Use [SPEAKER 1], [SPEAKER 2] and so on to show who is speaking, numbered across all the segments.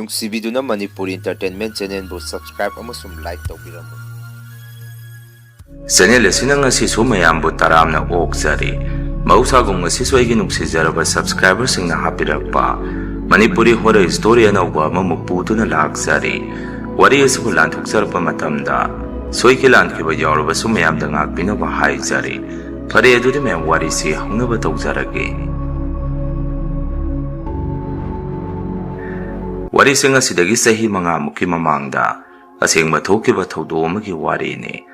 [SPEAKER 1] ꯅꯨꯡꯁꯤꯕꯤꯗꯨꯅ Manipuri entertainment ꯆꯦꯅꯦꯜꯕꯨ subscribe ꯑꯃꯁꯨꯡ like ꯇꯧꯕꯤꯔꯝꯃꯨ꯫
[SPEAKER 2] Channel ꯑꯁꯤꯅ ꯉꯁꯤꯁꯨ ꯃꯌꯥꯝꯕꯨ ꯇꯔꯥꯝꯅ ꯑꯣꯛꯆꯔꯤ꯫ ꯃꯍꯧꯁꯥꯒꯨꯝ ꯉꯁꯤꯁꯨ ꯑꯩꯒꯤ ꯅꯨꯡꯁꯤꯖꯔꯕ ꯁꯕꯁꯀ꯭ꯔꯥꯏꯕꯔꯁꯤꯡꯅ ꯍꯥꯞꯄꯤꯔꯛꯄ ꯃꯅꯤꯄꯨꯔꯤ ꯍꯣꯔꯔ ꯁ꯭ꯇꯣꯔꯤ ꯑꯅꯧꯕ ꯑꯃꯃꯨꯛ ꯄꯨꯗꯨꯅ ꯂꯥꯛꯆꯔꯤ꯫ ꯋꯥꯔꯤ ꯑꯁꯤꯕꯨ ꯂꯥꯟꯊꯣꯛꯆꯔꯛꯄ ꯃꯇꯝꯗ ꯁꯣꯏꯈꯤ ꯂꯥꯟꯈꯤꯕ ꯌꯥꯎꯔꯕꯁꯨ ꯃꯌꯥꯝꯗ ꯉꯥꯛꯄꯤꯅꯕ ꯍꯥꯏꯖꯔꯤ꯫ ꯐꯔꯦ ꯑꯗꯨꯗꯤ ꯃꯌꯥꯝ ꯋꯥꯔꯤꯁꯤ ꯍꯧꯅꯕ ꯇꯧꯖꯔꯒꯦ꯫ ꯋꯥꯔꯤꯁꯤꯡ ꯑꯁꯤꯗꯒꯤ ꯆꯍꯤ 5ꯃꯨꯛꯀꯤ ꯃꯃꯥꯡꯗ ꯑꯁꯦꯡꯕ ꯊꯣꯛꯈꯤꯕ ꯊꯧꯗꯣꯛ ꯑꯃꯒꯤ ꯋꯥꯔꯤꯅꯤ꯫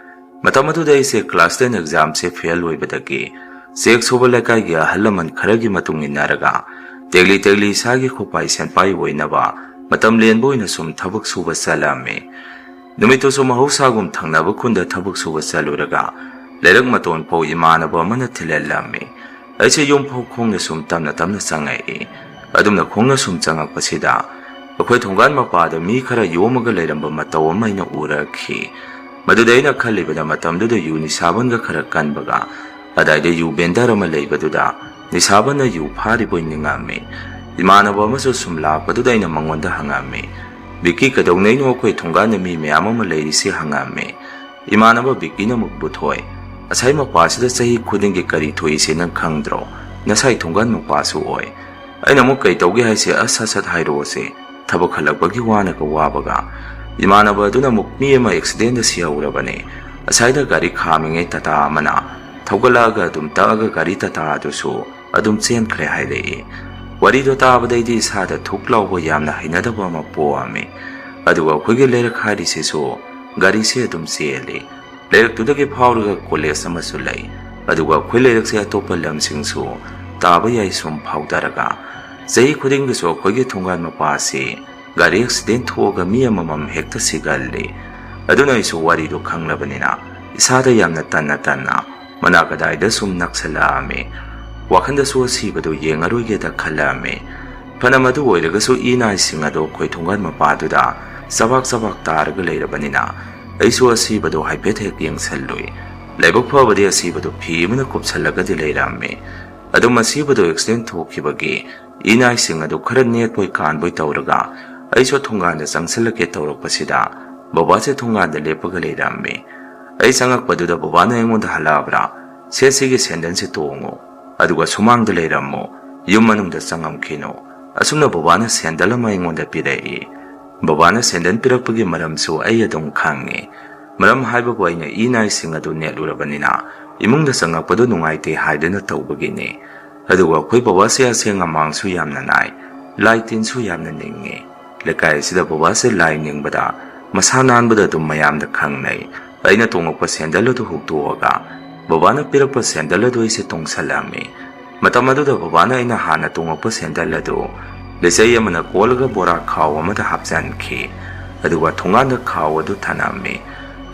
[SPEAKER 2] ꯃꯇꯝ ꯑꯗꯨꯗ ꯑꯩꯁꯦ ꯀ꯭ꯂꯥꯁ 10 ꯑꯦꯛꯖꯥꯝꯁꯦ ꯐꯦꯜ ꯑꯣꯏꯕꯗꯒꯤ ꯆꯦꯛ ꯁꯨꯕ ꯂꯩꯀꯥꯏꯒꯤ ꯑꯍꯜ ꯂꯃꯟ ꯈꯔꯒꯤ ꯃꯇꯨꯡ ꯏꯟꯅꯔꯒ ꯇꯦꯛꯂꯤ ꯏꯁꯥꯒꯤ ꯈꯨꯄꯥꯏ ꯁꯦꯟꯄꯥꯏ ꯑꯣꯏꯅꯕ ꯃꯇꯝ ꯂꯦꯟꯕ ꯑꯣꯏꯅ ꯁꯨꯝ ꯊꯕꯛ ꯁꯨꯕ ꯆꯠꯂꯝꯃꯤ꯫ ꯅꯨꯃꯤꯠꯇꯨꯁꯨ ꯃꯍꯧꯁꯥꯒꯨꯝ ꯊꯪꯅꯕ ꯈꯨꯟꯗ ꯊꯕꯛ ꯁꯨꯕ ꯆꯠꯂꯨꯔꯒ ꯂꯩꯔꯛ ꯃꯇꯣꯟ ꯐꯥꯎ ꯏꯃꯥꯟꯅꯕ ꯑꯃꯅ ꯊꯤꯜꯍꯜꯂꯝꯃꯤ꯫ ꯑꯩꯁꯦ ꯌꯨꯝ ꯐꯥꯎ ꯈꯣꯡꯅ ꯁꯨꯝ ꯇꯞꯅ ꯆꯪꯉꯛꯏ꯫ ꯑꯗꯨꯝꯅ ꯈꯣꯡꯅ ꯁꯨꯝ ꯆꯪꯉꯛꯄꯁꯤꯗ ꯑꯩꯈꯣꯏ ꯊꯣꯡꯒꯥꯟ ꯃꯄꯥꯗ ꯃꯤ ꯈꯔ ꯌꯣꯝꯃꯒ ꯂꯩꯔꯝꯕ ꯃꯇꯧ ꯑꯃ ꯑꯩꯅ ꯎꯔꯛꯈꯤ꯫ ꯃꯗꯨꯗ ꯑꯩꯅ ꯈꯜꯂꯤꯕꯗ ꯃꯇꯝꯗꯨꯗ ꯌꯨ ꯅꯤꯁꯥꯕꯟꯒ ꯈꯔ ꯀꯟꯕꯒ ꯑꯗꯥꯏꯗ ꯌꯨ ꯕꯦꯟꯗꯔ ꯑꯃ ꯂꯩꯕꯗꯨꯗ ꯅꯤꯁꯥꯕꯟꯅ ꯌꯨ ꯐꯥꯔꯤꯕꯣꯏ ꯅꯤꯡꯉꯝꯃꯤ꯫ ꯏꯃꯥꯟꯅꯕ ꯑꯃꯁꯨ ꯁꯨꯝ ꯂꯥꯛꯄꯗꯨꯗ ꯑꯩꯅ ꯃꯉꯣꯟꯗ ꯍꯪꯉꯝꯃꯤ, "ꯕꯤꯛꯀꯤ ꯀꯩꯗꯧꯅꯩꯅꯣ ꯑꯩꯈꯣꯏ ꯊꯣꯡꯒꯥꯟꯗ ꯃꯤ ꯃꯌꯥꯝ ꯑꯃ ꯂꯩꯔꯤꯁꯤ?" ꯍꯪꯉꯝꯃꯤ꯫ ꯏꯃꯥꯟꯅꯕ ꯕꯤꯛꯀꯤꯅ ꯑꯃꯨꯛ ꯄꯨꯊꯣꯏ, "ꯑꯁꯥꯏ ꯃꯄꯥꯁꯤꯗ ꯆꯍꯤ ꯈꯨꯗꯤꯡꯒꯤ ꯀꯔꯤ ꯊꯣꯛꯏꯁꯦ ꯅꯪ ꯈꯪꯗ꯭ꯔꯣ? ꯅꯁꯥꯏ ꯊꯣꯡꯒꯥꯟ ꯃꯄꯥꯁꯨ ꯑꯣꯏ." ꯑꯩꯅ ꯑꯃꯨꯛ ꯀꯩ ꯇꯧꯒꯦ ꯍꯥꯏꯁꯦ, "ꯁꯠ ꯍꯥꯏꯔꯛꯑꯣꯁꯦ, ꯊꯕꯛ ꯍꯜꯂꯛꯄꯒꯤ ꯋꯥꯅꯒ ꯋꯥꯕꯒ." ꯏꯃꯥꯟꯅꯕ ꯑꯗꯨꯅ ꯑꯃꯨꯛ "ꯃꯤ ꯑꯃ ꯑꯦꯛꯁꯤꯗꯦꯟꯗ ꯁꯤꯍꯧꯔꯕꯅꯦ. ꯑꯁꯥꯏꯗ ꯒꯥꯔꯤ ꯈꯥꯝꯃꯤꯉꯩ ꯇꯥꯇꯥ ꯑꯃꯅ ꯊꯧꯒꯠꯂꯛꯑꯒ ꯑꯗꯨꯝ ꯇꯛꯑꯒ ꯒꯥꯔꯤ ꯇꯥꯇꯥ ꯑꯗꯨꯁꯨ ꯑꯗꯨꯝ ꯆꯦꯟꯈ꯭ꯔꯦ" ꯍꯥꯏꯔꯛꯏ꯫ ꯋꯥꯔꯤꯗꯣ ꯇꯥꯕꯗꯩꯗꯤ ꯏꯁꯥꯗ ꯊꯨꯛ ꯂꯥꯎꯕ ꯌꯥꯝꯅ ꯍꯩꯅꯗꯕ ꯑꯃ ꯄꯣꯛꯑꯝꯃꯤ꯫ ꯑꯗꯨꯒ ꯑꯩꯈꯣꯏꯒꯤ ꯂꯩꯔꯛ ꯍꯥꯏꯔꯤꯁꯤꯁꯨ ꯒꯥꯔꯤꯁꯦ ꯑꯗꯨꯝ ꯆꯦꯜꯂꯤ꯫ ꯂꯩꯔꯛꯇꯨꯗꯒꯤ ꯐꯥꯎꯔꯒ ꯀꯣꯂꯦꯖ ꯑꯃꯁꯨ ꯂꯩ꯫ ꯑꯗꯨꯒ ꯑꯩꯈꯣꯏ ꯂꯩꯔꯛꯁꯦ ꯑꯇꯣꯞꯄ ꯂꯝꯁꯤꯡꯁꯨ ꯇꯥꯕ ꯌꯥꯏ ꯁꯨꯝ ꯐꯥꯎꯗꯔꯒ ꯆꯍꯤ ꯈꯨꯗꯤꯡꯒꯤꯁꯨ ꯑꯩꯈꯣꯏꯒꯤ ꯊꯣꯡꯒꯥꯟ ꯃꯄꯥꯁꯤ ꯒꯥꯔꯤ ꯑꯦꯛꯁꯤꯗꯦꯟ ꯊꯣꯛꯑꯒ ꯃꯤ ꯑꯃꯃꯝ ꯍꯦꯛꯇ ꯁꯤꯒꯜꯂꯤ꯫ ꯑꯗꯨꯅ ꯑꯩꯁꯨ ꯋꯥꯔꯤꯗꯣ ꯈꯪꯂꯕꯅꯤನ ꯏꯁꯥꯗ ꯌꯥꯝꯅ ꯇꯟꯅ ꯃꯅꯥꯛ ꯑꯗꯥꯏꯗ ꯁꯨꯝ ꯅꯛꯁꯜꯂꯛꯑꯝꯃꯤ꯫ ꯋꯥꯈꯟꯗꯁꯨ ꯑꯁꯤꯕꯗꯨ ꯌꯦꯡꯉꯔꯣꯏꯒꯦꯗ ꯈꯜꯂꯛꯑꯝꯃꯤ꯫ ꯐꯅ ꯃꯗꯨ ꯑꯣꯏꯔꯒꯁꯨ ꯏꯅꯥꯏꯁꯤꯡ ꯑꯗꯣ ꯑꯩꯈꯣꯏ ꯊꯣꯡꯒꯥꯟ ꯃꯄꯥꯗꯨꯗ ꯆꯕꯥꯛ ꯇꯥꯔꯒ ꯂꯩꯔꯕꯅꯤꯅ ꯑꯩꯁꯨ ꯑꯁꯤꯕꯗꯣ ꯍꯥꯏꯐꯦꯠ ꯍꯦꯛ ꯌꯦꯡꯁꯜꯂꯨꯏ꯫ ꯂꯥꯏꯕꯛ ꯐꯕꯗꯤ ꯑꯁꯤꯕꯗꯣ ꯐꯤ ꯑꯃꯅ ꯀꯨꯞꯁꯜꯂꯒꯗꯤ ꯂꯩꯔꯝꯃꯤ꯫ ꯑꯗꯨꯝ ꯑꯁꯤꯕꯗꯣ ꯑꯦꯛꯁꯤꯗꯦꯟ ꯊꯣꯛꯈꯤꯕꯒꯤ ꯏꯅꯥꯏꯁꯤꯡ ꯑꯗꯨ ꯈꯔ ꯅꯦꯠꯄꯣꯏ ꯀꯥꯟꯕꯣꯏ ꯇꯧꯔꯒ ꯑꯩꯁꯨ ꯊꯣꯡꯒꯥꯟꯗ ꯆꯪꯁꯜꯂꯛꯀꯦ ꯇꯧꯔꯛꯄꯁꯤꯗ ꯕꯕꯥꯁꯦ ꯊꯣꯡꯒꯥꯟꯗ ꯂꯦꯞꯄꯒ ꯂꯩꯔꯝꯃꯤ꯫ ꯑꯩ ꯆꯪꯉꯛꯄꯗꯨꯗ ꯕꯕꯥꯅ ꯑꯩꯉꯣꯟꯗ ꯍꯜꯂꯛꯑꯕ꯭ꯔꯥ, "ꯁꯦ ꯁꯤꯒꯤ ꯁꯦꯟꯗꯟꯁꯦ ꯇꯣꯡꯉꯨ, ꯑꯗꯨꯒ ꯁꯨꯃꯥꯡꯗ ꯂꯩꯔꯝꯃꯨ, ꯌꯨꯝ ꯃꯅꯨꯡꯗ ꯆꯪꯉꯝꯈꯤꯅꯨ." ꯑꯁꯨꯝꯅ ꯕꯕꯥꯅ ꯁꯦꯟꯗꯜ ꯑꯃ ꯑꯩꯉꯣꯟꯗ ꯄꯤꯔꯛꯏ꯫ ꯕꯕꯥꯅ ꯁꯦꯟꯗꯟ ꯄꯤꯔꯛꯄꯒꯤ ꯃꯔꯝꯁꯨ ꯑꯩ ꯑꯗꯨꯝ ꯈꯪꯉꯤ꯫ ꯃꯔꯝ ꯍꯥꯏꯕꯕꯨ ꯑꯩꯅ ꯏꯅꯥꯏꯁꯤꯡ ꯑꯗꯨ ꯅꯦꯠꯂꯨꯔꯕꯅꯤꯅ ꯏꯃꯨꯡꯗ ꯆꯪꯉꯛꯄꯗꯨ ꯅꯨꯡꯉꯥꯏꯇꯦ ꯍꯥꯏꯗꯨꯅ ꯇꯧꯕꯒꯤꯅꯤ꯫ ꯑꯗꯨꯒ ꯑꯩꯈꯣꯏ ꯕꯕꯥꯁꯦ ꯑꯁꯦꯡ ꯑꯃꯥꯡꯁꯨ ꯌꯥꯝꯅ ꯅꯥꯏ, ꯂꯥꯏ ꯇꯤꯟꯁꯨ ꯌꯥꯝꯅ ꯅꯤꯡꯉꯤ꯫ ꯂꯩꯀꯥꯏ ꯑꯁꯤꯗ ꯕꯕꯥꯁꯦ ꯂꯥꯏ ꯅꯤꯡꯕꯗ ꯃꯁꯥ ꯅꯥꯟꯕꯗ ꯑꯗꯨꯝ ꯃꯌꯥꯝꯗ ꯈꯪꯅꯩ꯫ ꯑꯩꯅ ꯇꯣꯡꯉꯛꯄ ꯁꯦꯟꯗꯜ ꯑꯗꯨ ꯍꯨꯛꯇꯣꯛꯑꯒ ꯕꯕꯥꯅ ꯄꯤꯔꯛꯄ ꯁꯦꯟꯗꯜ ꯑꯗꯨ ꯑꯩꯁꯦ ꯇꯣꯡꯁꯜꯂꯝꯃꯤ꯫ ꯃꯇꯝ ꯑꯗꯨꯗ ꯕꯕꯥꯅ ꯑꯩꯅ ꯍꯥꯟꯅ ꯇꯣꯡꯉꯛꯄ ꯁꯦꯟꯗꯜ ꯑꯗꯨ ꯂꯤꯆꯩ ꯑꯃꯅ ꯀꯣꯜꯂꯒ ꯕꯣꯔꯥ ꯈꯥꯎ ꯑꯃꯗ ꯍꯥꯞꯆꯟꯈꯤ꯫ ꯑꯗꯨꯒ ꯊꯣꯡꯒꯥꯟꯗ ꯈꯥꯎ ꯑꯗꯨ ꯊꯅꯝꯃꯤ꯫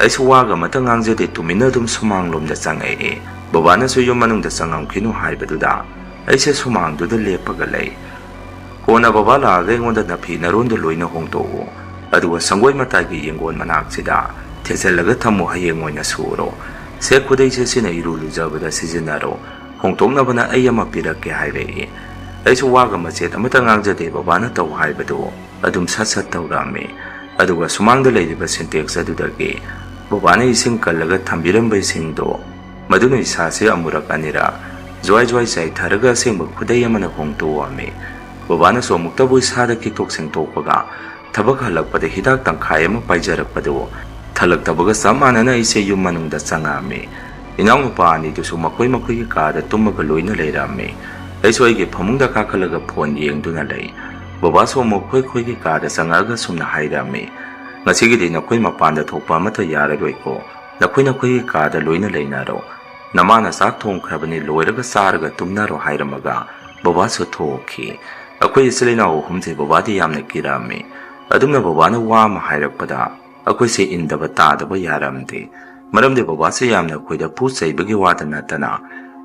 [SPEAKER 2] ꯑꯩꯁꯨ ꯋꯥꯒ ꯑꯃꯇ ꯉꯥꯡꯖꯗꯦ, ꯇꯨꯃꯤꯟꯅ ꯑꯗꯨꯝ ꯁꯨꯃꯥꯡꯂꯣꯝꯗ ꯆꯪꯉꯛꯏ꯫ ꯕꯕꯥꯅꯁꯨ ꯌꯨꯝ ꯃꯅꯨꯡꯗ ꯆꯪꯉꯝꯈꯤꯅꯨ ꯍꯥꯏꯕꯗꯨꯗ ꯑꯩꯁꯦ ꯁꯨꯃꯥꯡꯗꯨꯗ ꯂꯦꯞꯄꯒ ꯂꯩ꯫ ꯀꯣꯟꯅ ꯕꯕꯥ ꯂꯥꯛꯑꯒ ꯑꯩꯉꯣꯟꯗ "ꯅꯐꯤ ꯅꯔꯣꯟꯗꯣ ꯂꯣꯏꯅ ꯍꯣꯡꯗꯣꯛꯎ, ꯑꯗꯨꯒ ꯁꯪꯒꯣꯏ ꯃꯇꯥꯏꯒꯤ ꯌꯦꯡꯒꯣꯟ ꯃꯅꯥꯛꯁꯤꯗ ꯊꯦꯠꯆꯜꯂꯒ ꯊꯝꯃꯨ, ꯍꯌꯦꯡ ꯑꯣꯏꯅ ꯁꯨꯔꯣ. ꯁꯦ ꯈꯨꯗꯩꯁꯦ ꯁꯤꯅ ꯏꯔꯨ ꯂꯨꯖꯕꯗ ꯁꯤꯖꯤꯟꯅꯔꯣ, ꯍꯣꯡꯗꯣꯛꯅꯕꯅ ꯑꯩ ꯑꯃ ꯄꯤꯔꯛꯀꯦ" ꯍꯥꯏꯔꯛꯏ꯫ ꯑꯩꯁꯨ ꯋꯥꯒ ꯃꯆꯦꯠ ꯑꯃꯇ ꯉꯥꯡꯖꯗꯦ꯫ ꯕꯕꯥꯅ ꯇꯧ ꯍꯥꯏꯕꯗꯨ ꯑꯗꯨꯝ ꯁꯠ ꯇꯧꯔꯝꯃꯤ꯫ ꯑꯗꯨꯒ ꯁꯨꯃꯥꯡꯗ ꯂꯩꯔꯤꯕ ꯁꯤꯟꯇꯦꯛꯁ ꯑꯗꯨꯗꯒꯤ ꯕꯕꯥꯅ ꯏꯁꯤꯡ ꯀꯜꯂꯒ ꯊꯝꯕꯤꯔꯝꯕ ꯏꯁꯤꯡꯗꯣ ꯃꯗꯨꯅ ꯏꯁꯥꯁꯦ ꯑꯃꯨꯔꯛ ꯑꯅꯤꯔꯛ ꯖ꯭ꯋꯥꯏ ꯆꯥꯏꯊꯔꯒ ꯑꯁꯦꯡꯕ ꯈꯨꯗꯩ ꯑꯃꯅ ꯍꯣꯡꯗꯣꯛꯑꯝꯃꯤ꯫ ꯕꯕꯥꯅꯁꯨ ꯑꯃꯨꯛꯇꯕꯨ ꯏꯁꯥꯗ ꯀꯤꯛꯊꯣꯛ ꯁꯦꯡꯇꯣꯛꯄꯒ ꯊꯕꯛ ꯍꯜꯂꯛꯄꯗ ꯍꯤꯗꯥꯛ ꯇꯪꯈꯥꯏ ꯑꯃ ꯄꯥꯏꯖꯔꯛꯄꯗꯨ ꯊꯜꯂꯛꯇꯕꯒ ꯆꯞ ꯃꯥꯟꯅꯅ ꯑꯩꯁꯦ ꯌꯨꯝ ꯃꯅꯨꯡꯗ ꯆꯪꯉꯛꯑꯝꯃꯤ꯫ ꯏꯅꯥꯎꯅꯨꯄꯥ ꯑꯅꯤꯗꯨꯁꯨ ꯃꯈꯣꯏꯒꯤ ꯀꯥꯗ ꯇꯨꯝꯃꯒ ꯂꯣꯏꯅ ꯂꯩꯔꯝꯃꯤ꯫ ꯑꯩꯁꯨ ꯑꯩꯒꯤ ꯐꯃꯨꯡꯗ ꯀꯥꯈꯠꯂꯒ ꯐꯣꯟ ꯌꯦꯡꯗꯨꯅ ꯂꯩ꯫ ꯕꯕꯥꯁꯨ ꯑꯃꯨꯛ ꯑꯩꯈꯣꯏꯒꯤ ꯀꯥꯗ ꯆꯪꯉꯛꯑꯒ ꯁꯨꯝꯅ ꯍꯥꯏꯔꯝꯃꯤ, "ꯉꯁꯤꯒꯤꯗꯤ ꯅꯈꯣꯏ ꯃꯄꯥꯟꯗ ꯊꯣꯛꯄ ꯑꯃꯠꯇ ꯌꯥꯔꯔꯣꯏꯀꯣ, ꯅꯈꯣꯏꯒꯤ ꯀꯥꯗ ꯂꯣꯏꯅ ꯂꯩꯅꯔꯣ, ꯅꯃꯥꯅ ꯆꯥꯛ ꯊꯣꯡꯈ꯭ꯔꯕꯅꯤ, ꯂꯣꯏꯔꯒ ꯆꯥꯔꯒ ꯇꯨꯝꯅꯔꯣ" ꯍꯥꯏꯔꯝꯃꯒ ꯕꯕꯥꯁꯨ ꯊꯣꯛꯈꯤ꯫ ꯑꯩꯈꯣꯏ ꯏꯆꯤꯜ ꯏꯅꯥꯎ ꯑꯍꯨꯝꯁꯦ ꯕꯕꯥꯗꯤ ꯌꯥꯝꯅ ꯀꯤꯔꯝꯃꯤ꯫ ꯑꯗꯨꯝꯅ ꯕꯕꯥꯅ ꯋꯥ ꯑꯃ ꯍꯥꯏꯔꯛꯄꯗ ꯑꯩꯈꯣꯏꯁꯦ ꯏꯟꯗꯕ ꯇꯥꯗꯕ ꯌꯥꯔꯝꯗꯦ꯫ ꯃꯔꯝꯗꯤ ꯕꯕꯥꯁꯦ ꯌꯥꯝꯅ ꯑꯩꯈꯣꯏꯗ ꯐꯨ ꯆꯩꯕꯒꯤ ꯋꯥꯗ ꯅꯠꯇꯅ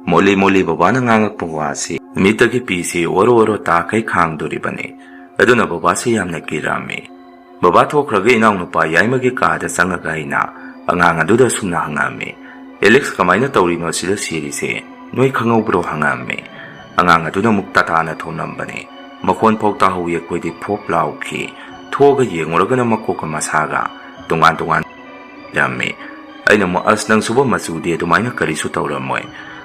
[SPEAKER 2] ꯃꯣꯜꯂꯤ ꯕꯕꯥꯅ ꯉꯥꯡꯉꯛꯄ ꯋꯥꯁꯤ ꯃꯤꯠꯇꯒꯤ ꯄꯤꯁꯤ ꯑꯣꯔꯣ ꯇꯥꯈꯩ ꯈꯥꯡꯗꯣꯔꯤꯕꯅꯤ꯫ ꯑꯗꯨꯅ ꯕꯕꯥꯁꯦ ꯌꯥꯝꯅ ꯀꯤꯔꯝꯃꯤ꯫ ꯕꯕꯥ ꯊꯣꯛꯈ꯭ꯔꯒ ꯏꯅꯥꯎꯅꯨꯄꯥ ꯌꯥꯏꯃꯒꯤ ꯀꯥꯗ ꯆꯪꯉꯒ ꯑꯩꯅ ꯑꯉꯥꯡ ꯑꯗꯨꯗ ꯁꯨꯝꯅ ꯍꯪꯉꯝꯃꯤ, "ꯑꯦꯂꯦꯛꯁ, ꯀꯃꯥꯏꯅ ꯇꯧꯔꯤꯅꯣ ꯁꯤꯗ ꯁꯤꯔꯤꯁꯦ, ꯅꯣꯏ ꯈꯪꯍꯧꯕ꯭ꯔꯣ?" ꯍꯪꯉꯝꯃꯤ꯫ ꯑꯉꯥꯡ ꯑꯗꯨꯅ ꯑꯃꯨꯛ ꯇꯇꯥꯅ ꯊꯣꯝꯂꯝꯕꯅꯤ꯫ ꯃꯈꯣꯟ ꯐꯥꯎ ꯇꯥꯍꯧꯏ꯫ ꯑꯩꯈꯣꯏꯗꯤ ꯐꯣꯞ ꯂꯥꯎꯈꯤ꯫ ꯊꯣꯛꯑꯒ ꯌꯦꯡꯉꯨꯔꯒꯅ ꯃꯀꯣꯛꯀ ꯃꯁꯥꯒ ꯇꯣꯉꯥꯟ ꯇꯣꯉꯥꯟ ꯂꯩꯔꯝꯃꯤ꯫ ꯑꯩꯅ ꯑꯃꯨꯛ ꯑꯁ ꯅꯪ ꯁꯨꯕ ꯃꯆꯨꯗꯤ ꯑꯗꯨꯃꯥꯏꯅ ꯀꯔꯤꯁꯨ ꯇꯧꯔꯝꯃꯣꯏ,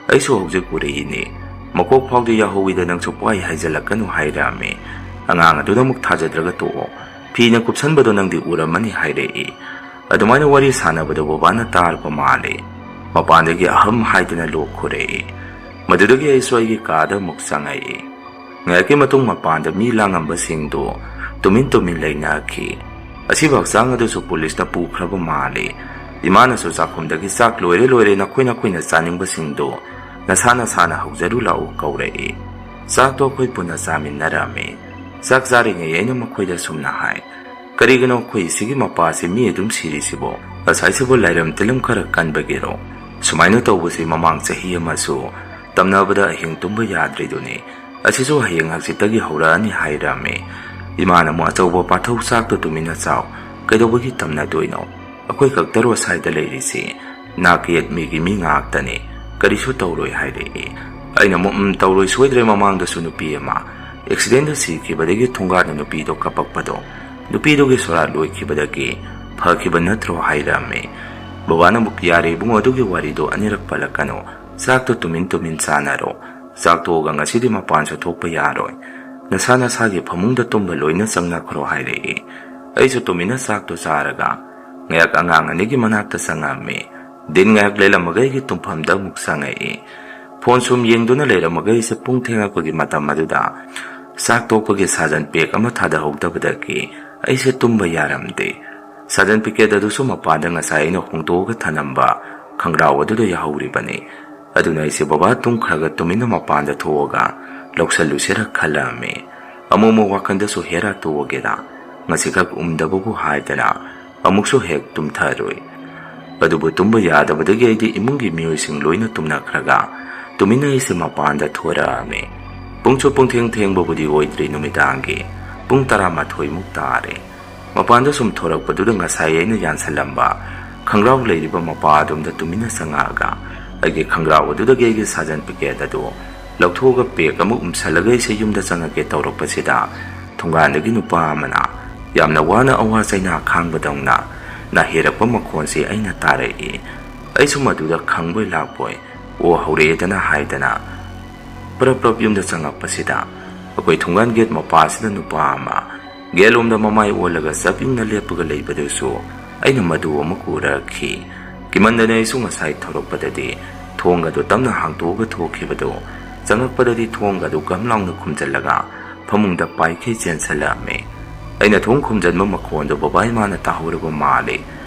[SPEAKER 2] ꯑꯩꯁꯨ ꯍꯧꯖꯤꯛ ꯎꯔꯛꯏꯅꯤ, ꯃꯀꯣꯛ ꯐꯥꯎꯗ ꯌꯥꯍꯧꯋꯤꯗ ꯅꯪꯁꯨ ꯄꯨꯡꯍꯥꯏ ꯍꯥꯏꯖꯜꯂꯛꯀꯅꯨ ꯍꯥꯏꯔꯛꯑꯝꯃꯤ꯫ ꯑꯉꯥꯡ ꯑꯗꯨꯗ ꯑꯃꯨꯛ ꯊꯥꯖꯗ꯭ꯔꯒ ꯇꯣꯛꯑꯣ, ꯐꯤꯅ ꯀꯨꯞꯁꯟꯕꯗꯣ ꯅꯪꯗꯤ ꯎꯔꯝꯃꯅꯤ ꯍꯥꯏꯔꯛꯏ꯫ ꯑꯗꯨꯃꯥꯏꯅ ꯋꯥꯔꯤ ꯁꯥꯟꯅꯕꯗꯣ ꯕꯕꯥꯅ ꯇꯥꯔꯕ ꯃꯥꯜꯂꯤ꯫ ꯃꯄꯥꯟꯗꯒꯤ ꯑꯍꯝ ꯍꯥꯏꯗꯅ ꯂꯣꯛ ꯈꯨꯔꯛꯏ꯫ ꯃꯗꯨꯗꯒꯤ ꯑꯩꯁꯨ ꯑꯩꯒꯤ ꯀꯥꯗ ꯑꯃꯨꯛ ꯆꯪꯉꯛꯏ꯫ ꯉꯥꯏꯍꯥꯛꯀꯤ ꯃꯇꯨꯡ ꯃꯄꯥꯟꯗ ꯃꯤ ꯂꯥꯡꯉꯝꯕꯁꯤꯡꯗꯨ ꯇꯨꯃꯤꯟ ꯇꯨꯃꯤꯟ ꯂꯩꯅꯈꯤ꯫ ꯑꯁꯤꯕ ꯍꯛꯆꯥꯡ ꯑꯗꯨꯁꯨ ꯄꯨꯂꯤꯁꯅ ꯄꯨꯈ꯭ꯔꯕ ꯃꯥꯜꯂꯤ꯫ ꯏꯃꯥꯅꯁꯨ ꯆꯥꯛꯈꯨꯝꯗꯒꯤ ꯆꯥꯛ ꯂꯣꯏꯔꯦ ꯅꯈꯣꯏꯅ ꯆꯥꯅꯤꯡꯕꯁꯤꯡꯗꯨ ꯅꯁꯥ ꯅꯁꯥꯅ ꯍꯧꯖꯔꯨ ꯂꯥꯛꯎ ꯀꯧꯔꯛꯏ꯫ ꯆꯥꯛꯇꯣ ꯑꯩꯈꯣই ꯄꯨꯟꯅ ꯆꯥꯃꯤꯟꯅꯔꯝꯃꯤ꯫ ꯆꯥꯛ ꯆꯥꯔꯤꯉꯩ ꯑꯩꯅ ꯃꯈꯣꯏꯗ ꯁꯨꯝꯅ ꯍꯥꯏ, ꯀꯔꯤꯒꯤꯅꯣ ꯑꯩꯈꯣꯏ ꯁꯤꯒꯤ ꯃꯄꯥꯁꯤ ꯃꯤ ꯑꯗꯨꯝ ꯁꯤꯔꯤꯁꯤꯕꯣ? ꯉꯁꯥꯏꯁꯤꯕꯨ ꯂꯥꯏꯔꯝ ꯇꯤꯜꯂꯝ ꯈꯔ ꯀꯟꯕꯒꯤꯔꯣ? ꯁꯨꯃꯥꯏꯅ ꯇꯧꯕꯁꯤ ꯃꯃꯥꯡ ꯆꯍꯤ ꯑꯃꯁꯨ ꯇꯝꯅꯕꯗ ꯑꯍꯤꯡ ꯇꯨꯝꯕ ꯌꯥꯗ꯭ꯔꯤꯗꯨꯅꯤ, ꯑꯁꯤꯁꯨ ꯍꯌꯦꯡ ꯍꯪꯆꯤꯠꯇꯒꯤ ꯍꯧꯔꯛꯑꯅꯤ ꯍꯥꯏꯔꯝꯃꯤ꯫ ꯏꯃꯥꯅ ꯑꯃꯨꯛ ꯑꯆꯧꯕ ꯄꯥꯊꯧ ꯆꯥꯛꯇꯣ ꯇꯨꯃꯤꯟꯅ ꯆꯥꯎ, ꯀꯩꯗꯧꯕꯒꯤ ꯇꯝꯅꯗꯣꯏꯅꯣ? ꯑꯩꯈꯣꯏ ꯈꯛꯇꯔꯣ ꯁ꯭ꯋꯥꯏꯗ ꯂꯩꯔꯤꯁꯤ? ꯅꯥꯛ ꯌꯦꯠ ꯃꯤꯒꯤ ꯃꯤ ꯉꯥꯛꯇꯅꯤ, ꯀꯔꯤꯁꯨ ꯇꯧꯔꯣꯏ ꯍꯥꯏꯔꯛꯏ꯫ ꯑꯩꯅ ꯑꯃꯨꯛ ꯇꯧꯔꯣꯏ ꯁꯣꯏꯗ꯭ꯔꯦ, ꯃꯃꯥꯡꯗꯁꯨ ꯅꯨꯄꯤ ꯑꯃ ꯑꯦꯛꯁꯤꯗꯦꯟꯗ ꯁꯤꯈꯤꯕꯗꯒꯤ ꯊꯣꯡꯒꯥꯟꯗ ꯅꯨꯄꯤꯗꯣ ꯀꯞꯄꯛꯄꯗꯣ, ꯅꯨꯄꯤꯗꯨꯒꯤ ꯁꯣꯔꯥꯠ ꯂꯣꯏꯈꯤꯕꯗꯒꯤ ꯐꯈꯤꯕ ꯅꯠꯇ꯭ꯔꯣ ꯍꯥꯏꯔꯝꯃꯤ꯫ ꯕꯕꯥꯅ ꯑꯃꯨꯛ ꯌꯥꯔꯦ ꯏꯕꯨꯡꯉꯣ ꯑꯗꯨꯒꯤ ꯋꯥꯔꯤꯗꯣ ꯑꯅꯤꯔꯛ ꯄꯜꯂꯛꯀꯅꯨ, ꯆꯥꯛꯇꯣ ꯇꯨꯃꯤꯟ ꯇꯨꯃꯤꯟ ꯆꯥꯅꯔꯣ, ꯆꯥꯛ ꯇꯣꯛꯑꯒ ꯉꯁꯤꯗꯤ ꯃꯄꯥꯟꯁꯨ ꯊꯣꯛꯄ ꯌꯥꯔꯣꯏ, ꯅꯁꯥ ꯅꯁꯥꯒꯤ ꯐꯃꯨꯡꯗ ꯇꯨꯝꯕ ꯂꯣꯏꯅ ꯆꯪꯅꯈ꯭ꯔꯣ ꯍꯥꯏꯔꯛꯏ꯫ ꯑꯩꯁꯨ ꯇꯨꯃꯤꯟꯅ ꯆꯥꯛꯇꯣ ꯆꯥꯔꯒ ꯉꯥꯏꯍꯥꯛ ꯑꯉꯥꯡ ꯑꯅꯤꯒꯤ ꯃꯅꯥꯛꯇ ꯆꯪꯉꯝꯃꯤ꯫ ꯗꯤꯟ ꯉꯥꯏꯍꯥꯛ ꯂꯩꯔꯝꯃꯒ ꯑꯩꯒꯤ ꯇꯨꯝꯐꯝꯗ ꯑꯃꯨꯛ ꯆꯪꯉꯛꯏ꯫ ꯐꯣꯟ ꯁꯨꯝ ꯌꯦꯡꯗꯨꯅ ꯂꯩꯔꯝꯃꯒ ꯑꯩꯁꯦ ꯄꯨꯡ ꯊꯦꯡꯉꯛꯄꯒꯤ ꯃꯇꯝ ꯑꯗꯨꯗ ꯆꯥꯛ ꯇꯣꯛꯄꯒꯤ ꯁꯥꯖꯟ ꯄꯦꯛ ꯑꯃ ꯊꯥꯗꯍꯧꯗꯕꯗꯒꯤ ꯑꯩꯁꯦ ꯇꯨꯝꯕ ꯌꯥꯔꯝꯗꯦ꯫ ꯁꯥꯖꯟ ꯄꯤꯀꯦꯠ ꯑꯗꯨꯁꯨ ꯃꯄꯥꯟꯗ ꯉꯁꯥꯏ ꯑꯩꯅ ꯍꯣꯡꯗꯣꯛꯑꯒ ꯊꯅꯝꯕ ꯈꯪꯒ꯭ꯔꯥꯎ ꯑꯗꯨꯗ ꯌꯥꯍꯧꯔꯤꯕꯅꯤ꯫ ꯑꯗꯨꯅ ꯑꯩꯁꯦ ꯕꯕꯥ ꯇꯨꯝꯈ꯭ꯔꯒ ꯇꯨꯃꯤꯟꯅ ꯃꯄꯥꯟꯗ ꯊꯣꯛꯑꯒ ꯂꯧꯁꯜꯂꯨꯁꯤꯔ ꯈꯜꯂꯝꯃꯤ꯫ ꯑꯃꯨꯛ ꯋꯥꯈꯟꯗꯁꯨ ꯍꯦꯔꯥ ꯇꯣꯛꯑꯒꯦꯗ, ꯉꯁꯤꯈꯛ ꯎꯝꯗꯕꯕꯨ ꯍꯥꯏꯗꯅ ꯑꯃꯨꯛꯁꯨ ꯍꯦꯛ ꯇꯨꯝꯊꯔꯨꯏ꯫ ꯑꯗꯨꯕꯨ ꯇꯨꯝꯕ ꯌꯥꯗꯕꯗꯒꯤ ꯑꯩꯗꯤ ꯏꯃꯨꯡꯒꯤ ꯃꯤꯑꯣꯏꯁꯤꯡ ꯂꯣꯏꯅ ꯇꯨꯝꯅꯈ꯭ꯔꯒ ꯇꯨꯃꯤꯟꯅ ꯑꯩꯁꯦ ꯃꯄꯥꯟꯗ ꯊꯣꯔꯛꯑꯝꯃꯤ꯫ ꯄꯨꯡꯁꯨ ꯄꯨꯡꯊꯦꯡ ꯊꯦꯡꯕꯕꯨꯗꯤ ꯑꯣꯏꯗ꯭ꯔꯤ, ꯅꯨꯃꯤꯗꯥꯡꯒꯤ ꯄꯨꯡ 12ꯃꯨꯛ ꯇꯥꯔꯦ꯫ ꯃꯄꯥꯟꯗ ꯁꯨꯝ ꯊꯣꯔꯛꯄꯗꯨꯗ ꯉꯁꯥꯏ ꯑꯩꯅ ꯌꯥꯟꯁꯜꯂꯝꯕ ꯈꯪꯒ꯭ꯔꯥꯎ ꯂꯩꯔꯤꯕ ꯃꯄꯥ ꯑꯗꯣꯝꯗ ꯇꯨꯃꯤꯟꯅ ꯆꯪꯉꯛꯑꯒ ꯑꯩꯒꯤ ꯈꯪꯒ꯭ꯔꯥꯎ ꯑꯗꯨꯗꯒꯤ ꯑꯩꯒꯤ ꯁꯥꯖꯟ ꯄꯤꯀꯦꯠ ꯑꯗꯨ ꯂꯧꯊꯣꯛꯑꯒ ꯄꯦꯛ ꯑꯃ ꯎꯝꯁꯜꯂꯒ ꯑꯩꯁꯦ ꯌꯨꯝꯗ ꯆꯪꯉꯛꯀꯦ ꯇꯧꯔꯛꯄꯁꯤꯗ ꯊꯣꯡꯒꯥꯟꯗꯒꯤ ꯅꯨꯄꯥ ꯑꯃꯅ ꯌꯥꯝꯅ ꯋꯥꯅ ꯑꯋꯥ ꯆꯩꯅꯥ ꯈꯥꯡꯕꯗꯧꯅ ꯅꯥꯍꯦꯔꯛꯄ ꯃꯈꯣꯟꯁꯤ ꯑꯩꯅ ꯇꯥꯔꯛꯏ꯫ ꯑꯩꯁꯨ ꯃꯗꯨꯗ ꯈꯪꯕꯣꯏ ꯂꯥꯛꯄꯣꯏ ꯑꯣ ꯍꯧꯔꯛꯑꯦꯗꯅ ꯍꯥꯏꯗꯅ ꯄ꯭ꯔꯞ ꯌꯨꯝꯗ ꯆꯪꯉꯛꯄꯁꯤꯗ ꯑꯩꯈꯣꯏ ꯊꯣꯡꯒꯥꯟ ꯒꯦꯠ ꯃꯄꯥꯁꯤꯗ ꯅꯨꯄꯥ ꯑꯃ ꯒꯦꯠꯂꯣꯝꯗ ꯃꯃꯥꯏ ꯑꯣꯜꯂꯒ ꯆꯞ ꯌꯨꯡꯅ ꯂꯦꯞꯄꯒ ꯂꯩꯕꯗꯨꯁꯨ ꯑꯩꯅ ꯃꯗꯨ ꯑꯃꯨꯛ ꯎꯔꯛꯈꯤ꯫ ꯀꯤꯃꯟꯗꯅ ꯑꯩꯁꯨ ꯉꯁꯥꯏ ꯊꯣꯔꯛꯄꯗꯗꯤ ꯊꯣꯡꯒꯗꯨ ꯇꯞꯅ ꯍꯥꯡꯇꯣꯛꯑꯒ ꯊꯣꯛꯈꯤꯕꯗꯨ ꯆꯪꯉꯛꯄꯗꯗꯤ ꯊꯣꯡꯒꯗꯨ ꯒꯝ ꯂꯥꯎꯅ ꯈꯨꯝꯖꯤꯜꯂꯒ ꯐꯃꯨꯡꯗ ꯄꯥꯏꯈꯩ ꯆꯦꯟꯁꯜꯂꯛꯑꯝꯃꯤ꯫ ꯑꯩꯅ ꯊꯣꯡ ꯈꯨꯝꯖꯤꯟꯕ ꯃꯈꯣꯟꯗꯣ ꯕꯕꯥ ꯏꯃꯥꯅ ꯇꯥꯍꯧꯔꯕ ꯃꯥꯜꯂꯤ꯫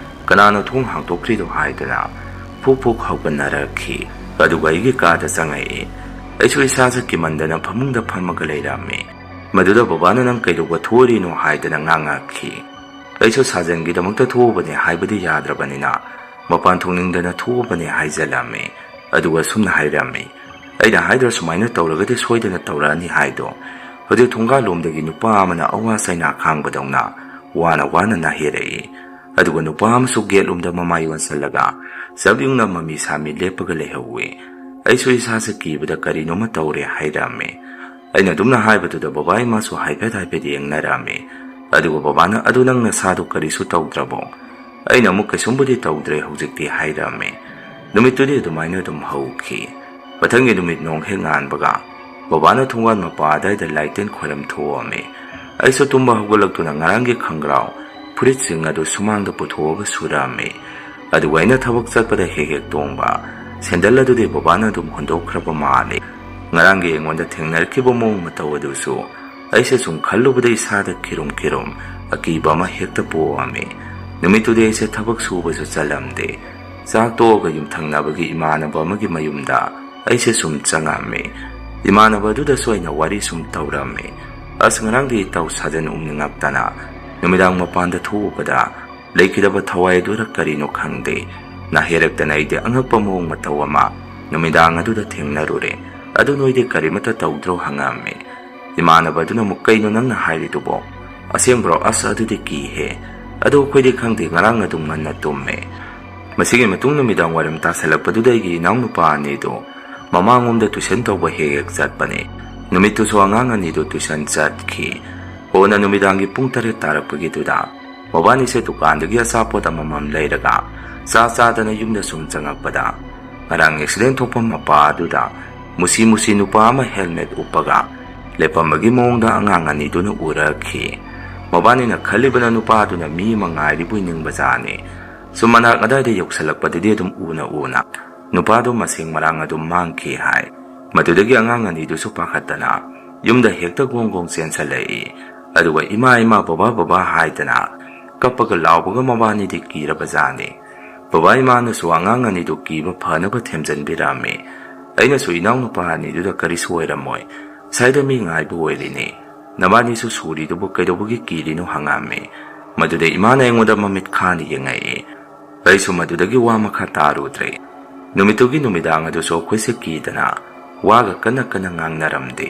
[SPEAKER 2] ꯀꯅꯥꯅꯣ ꯊꯣꯡ ꯍꯥꯡꯇꯣꯛꯈ꯭ꯔꯤꯗꯣ ꯍꯥꯏꯗꯅ ꯐꯨꯛ ꯍꯧꯒꯠꯅꯔꯛꯈꯤ꯫ ꯑꯗꯨꯒ ꯑꯩꯒꯤ ꯀꯥꯗ ꯆꯪꯉꯛꯏ꯫ ꯑꯩꯁꯨ ꯏꯁꯥꯁꯦ ꯀꯤꯃꯟꯗꯅ ꯐꯃꯨꯡꯗ ꯐꯝꯃꯒ ꯂꯩꯔꯝꯃꯤ꯫ ꯃꯗꯨꯗ ꯕꯕꯥꯅ ꯅꯪ ꯀꯩꯗꯧꯕ ꯊꯣꯛꯎꯔꯤꯅꯣ ꯍꯥꯏꯗꯅ ꯉꯥꯡꯉꯛꯈꯤ꯫ ꯑꯩꯁꯨ ꯁꯥꯖꯟꯒꯤꯗꯃꯛꯇ ꯊꯣꯛꯎꯕꯅꯦ ꯍꯥꯏꯕꯗꯤ ꯌꯥꯗ꯭ꯔꯕꯅꯤꯅ ꯃꯄꯥꯟ ꯊꯣꯛꯅꯤꯡꯗꯅ ꯊꯣꯛꯎꯕꯅꯦ ꯍꯥꯏꯖꯜꯂꯝꯃꯤ꯫ ꯑꯗꯨꯒ ꯁꯨꯝꯅ ꯍꯥꯏꯔꯝꯃꯤ, ꯑꯩꯅ ꯍꯥꯏꯗ꯭ꯔ ꯁꯨꯃꯥꯏꯅ ꯇꯧꯔꯒꯗꯤ ꯁꯣꯏꯗꯅ ꯇꯧꯔꯛꯑꯅꯤ ꯍꯥꯏꯗꯣ, ꯍꯧꯖꯤꯛ ꯊꯣꯡꯒꯥꯜꯂꯣꯝꯗꯒꯤ ꯅꯨꯄꯥ ꯑꯃꯅ ꯑꯋꯥ ꯆꯩꯅꯥ ꯈꯥꯡꯕꯗꯧꯅ ꯋꯥꯅ ꯅꯥꯍꯦꯔꯛꯏ꯫ ꯑꯗꯨꯒ ꯅꯨꯄꯥ ꯑꯃꯁꯨ ꯒꯦꯠꯂꯣꯝꯗ ꯃꯃꯥꯏ ꯑꯣꯟꯁꯜꯂꯒ ꯆꯞ ꯌꯨꯡꯅ ꯃꯃꯤ ꯁꯥꯃꯤ ꯂꯦꯞꯄꯒ ꯂꯩꯍꯧꯏ꯫ ꯑꯩꯁꯨ ꯏꯁꯥꯁꯦ ꯀꯤꯕꯗ ꯀꯔꯤꯅꯣꯃ ꯇꯧꯔꯦ ꯍꯥꯏꯔꯝꯃꯤ꯫ ꯑꯩꯅ ꯑꯗꯨꯝꯅ ꯍꯥꯏꯕꯗꯨꯗ ꯕꯕꯥ ꯏꯃꯥꯁꯨ ꯍꯥꯏꯐꯦꯠ ꯌꯦꯡꯅꯔꯝꯃꯤ꯫ ꯑꯗꯨꯒ ꯕꯕꯥꯅ ꯑꯗꯨ ꯅꯪ ꯅꯁꯥꯗꯣ ꯀꯔꯤꯁꯨ ꯇꯧꯗ꯭ꯔꯕꯣ? ꯑꯩꯅ ꯑꯃꯨꯛ ꯀꯩꯁꯨꯝꯕꯨꯗꯤ ꯇꯧꯗ꯭ꯔꯦ ꯍꯧꯖꯤꯛꯇꯤ ꯍꯥꯏꯔꯝꯃꯤ꯫ ꯅꯨꯃꯤꯠꯇꯨꯗꯤ ꯑꯗꯨꯃꯥꯏꯅ ꯑꯗꯨꯝ ꯍꯧꯈꯤ꯫ ꯃꯊꯪꯒꯤ ꯅꯨꯃꯤꯠ ꯅꯣꯡ ꯍꯦꯛ ꯉꯥꯟꯕꯒ ꯕꯕꯥꯅ ꯊꯣꯡꯒꯥꯟ ꯃꯄꯥ ꯑꯗꯥꯏꯗ ꯂꯥꯏꯇꯤꯟ ꯈꯣꯏꯔꯝ ꯊꯣꯛꯑꯝꯃꯤ꯫ ꯑꯩꯁꯨ ꯇꯨꯝꯕ ꯍꯧꯒꯠꯂꯛꯇꯨꯅ ꯉꯔꯥꯡꯒꯤ ꯈꯪꯒ꯭ꯔꯥꯎ ꯐꯨꯔꯤꯠꯁꯤꯡ ꯑꯗꯨ ꯁꯨꯃꯥꯡꯗ ꯄꯨꯊꯣꯛꯑꯒ ꯁꯨꯔꯛꯑꯝꯃꯤ꯫ ꯑꯗꯨꯒ ꯑꯩꯅ ꯊꯕꯛ ꯆꯠꯄꯗ ꯍꯦꯛ ꯇꯣꯡꯕ ꯁꯦꯟꯗꯜ ꯑꯗꯨꯗꯤ ꯕꯕꯥꯅ ꯑꯗꯨꯝ ꯍꯨꯟꯗꯣꯛꯈ꯭ꯔꯕ ꯃꯥꯜꯂꯤ꯫ ꯉꯔꯥꯡꯒꯤ ꯑꯩꯉꯣꯟꯗ ꯊꯦꯡꯅꯔꯛꯈꯤꯕ ꯃꯑꯣꯡ ꯃꯇꯧ ꯑꯗꯨꯁꯨ ꯑꯩꯁꯦ ꯁꯨꯝ ꯈꯜꯂꯨꯕꯗ ꯏꯁꯥꯗ ꯀꯤꯔꯨꯝ ꯑꯀꯤꯕ ꯑꯃ ꯍꯦꯛꯇ ꯄꯣꯛꯑꯝꯃꯤ꯫ ꯅꯨꯃꯤꯠꯇꯨꯗꯤ ꯑꯩꯁꯦ ꯊꯕꯛ ꯁꯨꯕꯁꯨ ꯆꯠꯂꯝꯗꯦ꯫ ꯆꯥꯛ ꯇꯣꯛꯑꯒ ꯌꯨꯝꯊꯪꯅꯕꯒꯤ ꯏꯃꯥꯟꯅꯕ ꯑꯃꯒꯤ ꯃꯌꯨꯝꯗ ꯑꯩꯁꯦ ꯁꯨꯝ ꯆꯪꯉꯝꯃꯤ꯫ ꯏꯃꯥꯟꯅꯕ ꯑꯗꯨꯗꯁꯨ ꯑꯩꯅ ꯋꯥꯔꯤ ꯁꯨꯝ ꯇꯧꯔꯝꯃꯤ꯫ ꯑꯁ ꯉꯔꯥꯡꯗꯤ ꯏꯇꯥꯎ ꯁꯥꯖꯟ ꯎꯝꯅꯤꯡꯉꯛꯇꯅ ꯅꯨꯃꯤꯗꯥꯡ ꯃꯄꯥꯟꯗ ꯊꯣꯛꯎꯕꯗ ꯂꯩꯈꯤꯗꯕ ꯊꯋꯥꯏ ꯑꯗꯨꯔ ꯀꯔꯤꯅꯣ ꯈꯪꯗꯦ, ꯅꯥꯍꯦꯔꯛꯇꯅ ꯑꯩꯗꯤ ꯑꯉꯛꯄ ꯃꯑꯣꯡ ꯃꯇꯧ ꯑꯃ ꯅꯨꯃꯤꯗꯥꯡ ꯑꯗꯨꯗ ꯊꯦꯡꯅꯔꯨꯔꯦ꯫ ꯑꯗꯨ ꯅꯣꯏꯗꯤ ꯀꯔꯤꯃꯠꯇ ꯇꯧꯗ꯭ꯔꯣ ꯍꯪꯉꯝꯃꯤ꯫ ꯏꯃꯥꯟꯅꯕ ꯑꯗꯨꯅ ꯑꯃꯨꯛ ꯀꯩꯅꯣ ꯅꯪꯅ ꯍꯥꯏꯔꯤꯗꯨꯕꯣ? ꯑꯁꯦꯡꯕ꯭ꯔꯣ? ꯑꯁ ꯑꯗꯨꯗꯤ ꯀꯤꯍꯦ꯫ ꯑꯗꯣ ꯑꯩꯈꯣꯏꯗꯤ ꯈꯪꯗꯦ, ꯉꯔꯥꯡ ꯑꯗꯨꯝ ꯉꯟꯅ ꯇꯨꯝꯃꯦ꯫ ꯃꯁꯤꯒꯤ ꯃꯇꯨꯡ ꯅꯨꯃꯤꯗꯥꯡ ꯋꯥꯏꯔꯝ ꯇꯥꯁꯜꯂꯛꯄꯗꯨꯗ ꯑꯩꯒꯤ ꯏꯅꯥꯎꯅꯨꯄꯥ ꯑꯅꯤꯗꯣ ꯃꯃꯥꯡꯂꯣꯝꯗ ꯇꯨꯏꯁꯟ ꯇꯧꯕ ꯍꯦꯛ ꯆꯠꯄꯅꯦ꯫ ꯅꯨꯃꯤꯠꯇꯨꯁꯨ ꯑꯉꯥꯡ ꯑꯅꯤꯗꯣ ꯇꯨꯏꯁꯟ ꯆꯠꯈꯤ꯫ ꯀꯣꯟꯅ ꯅꯨꯃꯤꯗꯥꯡꯒꯤ ꯄꯨꯡ 8 ꯇꯥꯔꯛꯄꯒꯤꯗꯨꯗ ꯃꯕꯥꯅꯤꯁꯦ ꯗꯨꯀꯥꯟꯗꯒꯤ ꯑꯆꯥꯄꯣꯠ ꯑꯃꯃꯝ ꯂꯩꯔꯒ ꯆꯥꯗꯅ ꯌꯨꯝꯗ ꯁꯨꯝ ꯆꯪꯉꯛꯄꯗ ꯉꯔꯥꯡ ꯑꯦꯛꯁꯤꯗꯦꯟ ꯊꯣꯛꯄ ꯃꯄꯥ ꯑꯗꯨꯗ musi nupa ama helmet upaga lepambagi mongda angang aniduna urakhi mabanina khalibana nupa aduna mi mangai ribuining bazani sumana adade yoksalakpadidi adum una nupa do masing marang adum mangki hai madudagi angang anidu su pakhatana yumda hekta gonggong sensalai aduga ima baba haidana kapaga lawbaga mabani di kira bazani baba ima na su angang anidu kiba phanaba themjan birame aina su inaw nupa anidu kari suwairamoi saida mi ngai bu oilini namani su suri do bu kaidobugi kirino hangame madude imana engoda mamit khani yengai ai su madudagi wa makha tarudre numitugi numidang adu so khoise kidana waga kana ngangnaramde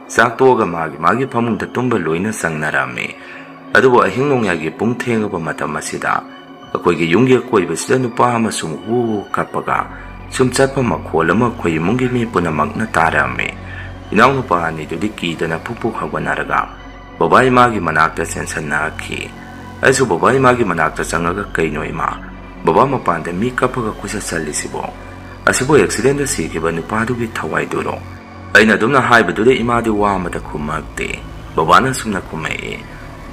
[SPEAKER 2] saktoga magi phamungda tumba loina sangnarame adubo ahingnongyagi pungthengaba matam asida akoigi yunggi koibasida nupa ama sum hu kapaga sum chatpa makhol ama khoi mungi mi punamakna tarame inaw nupa ni dudi kidana pupuk hawanaraga babai magi manakta sensanna khi aisu babai magi manakta changaga kaino ima baba mapanda mi kapaga kusa sallisibo asibo accident da sikiba nupa dugi thawai duro aina dumna haibadude imadi wa amata khumakte babana sumna khumai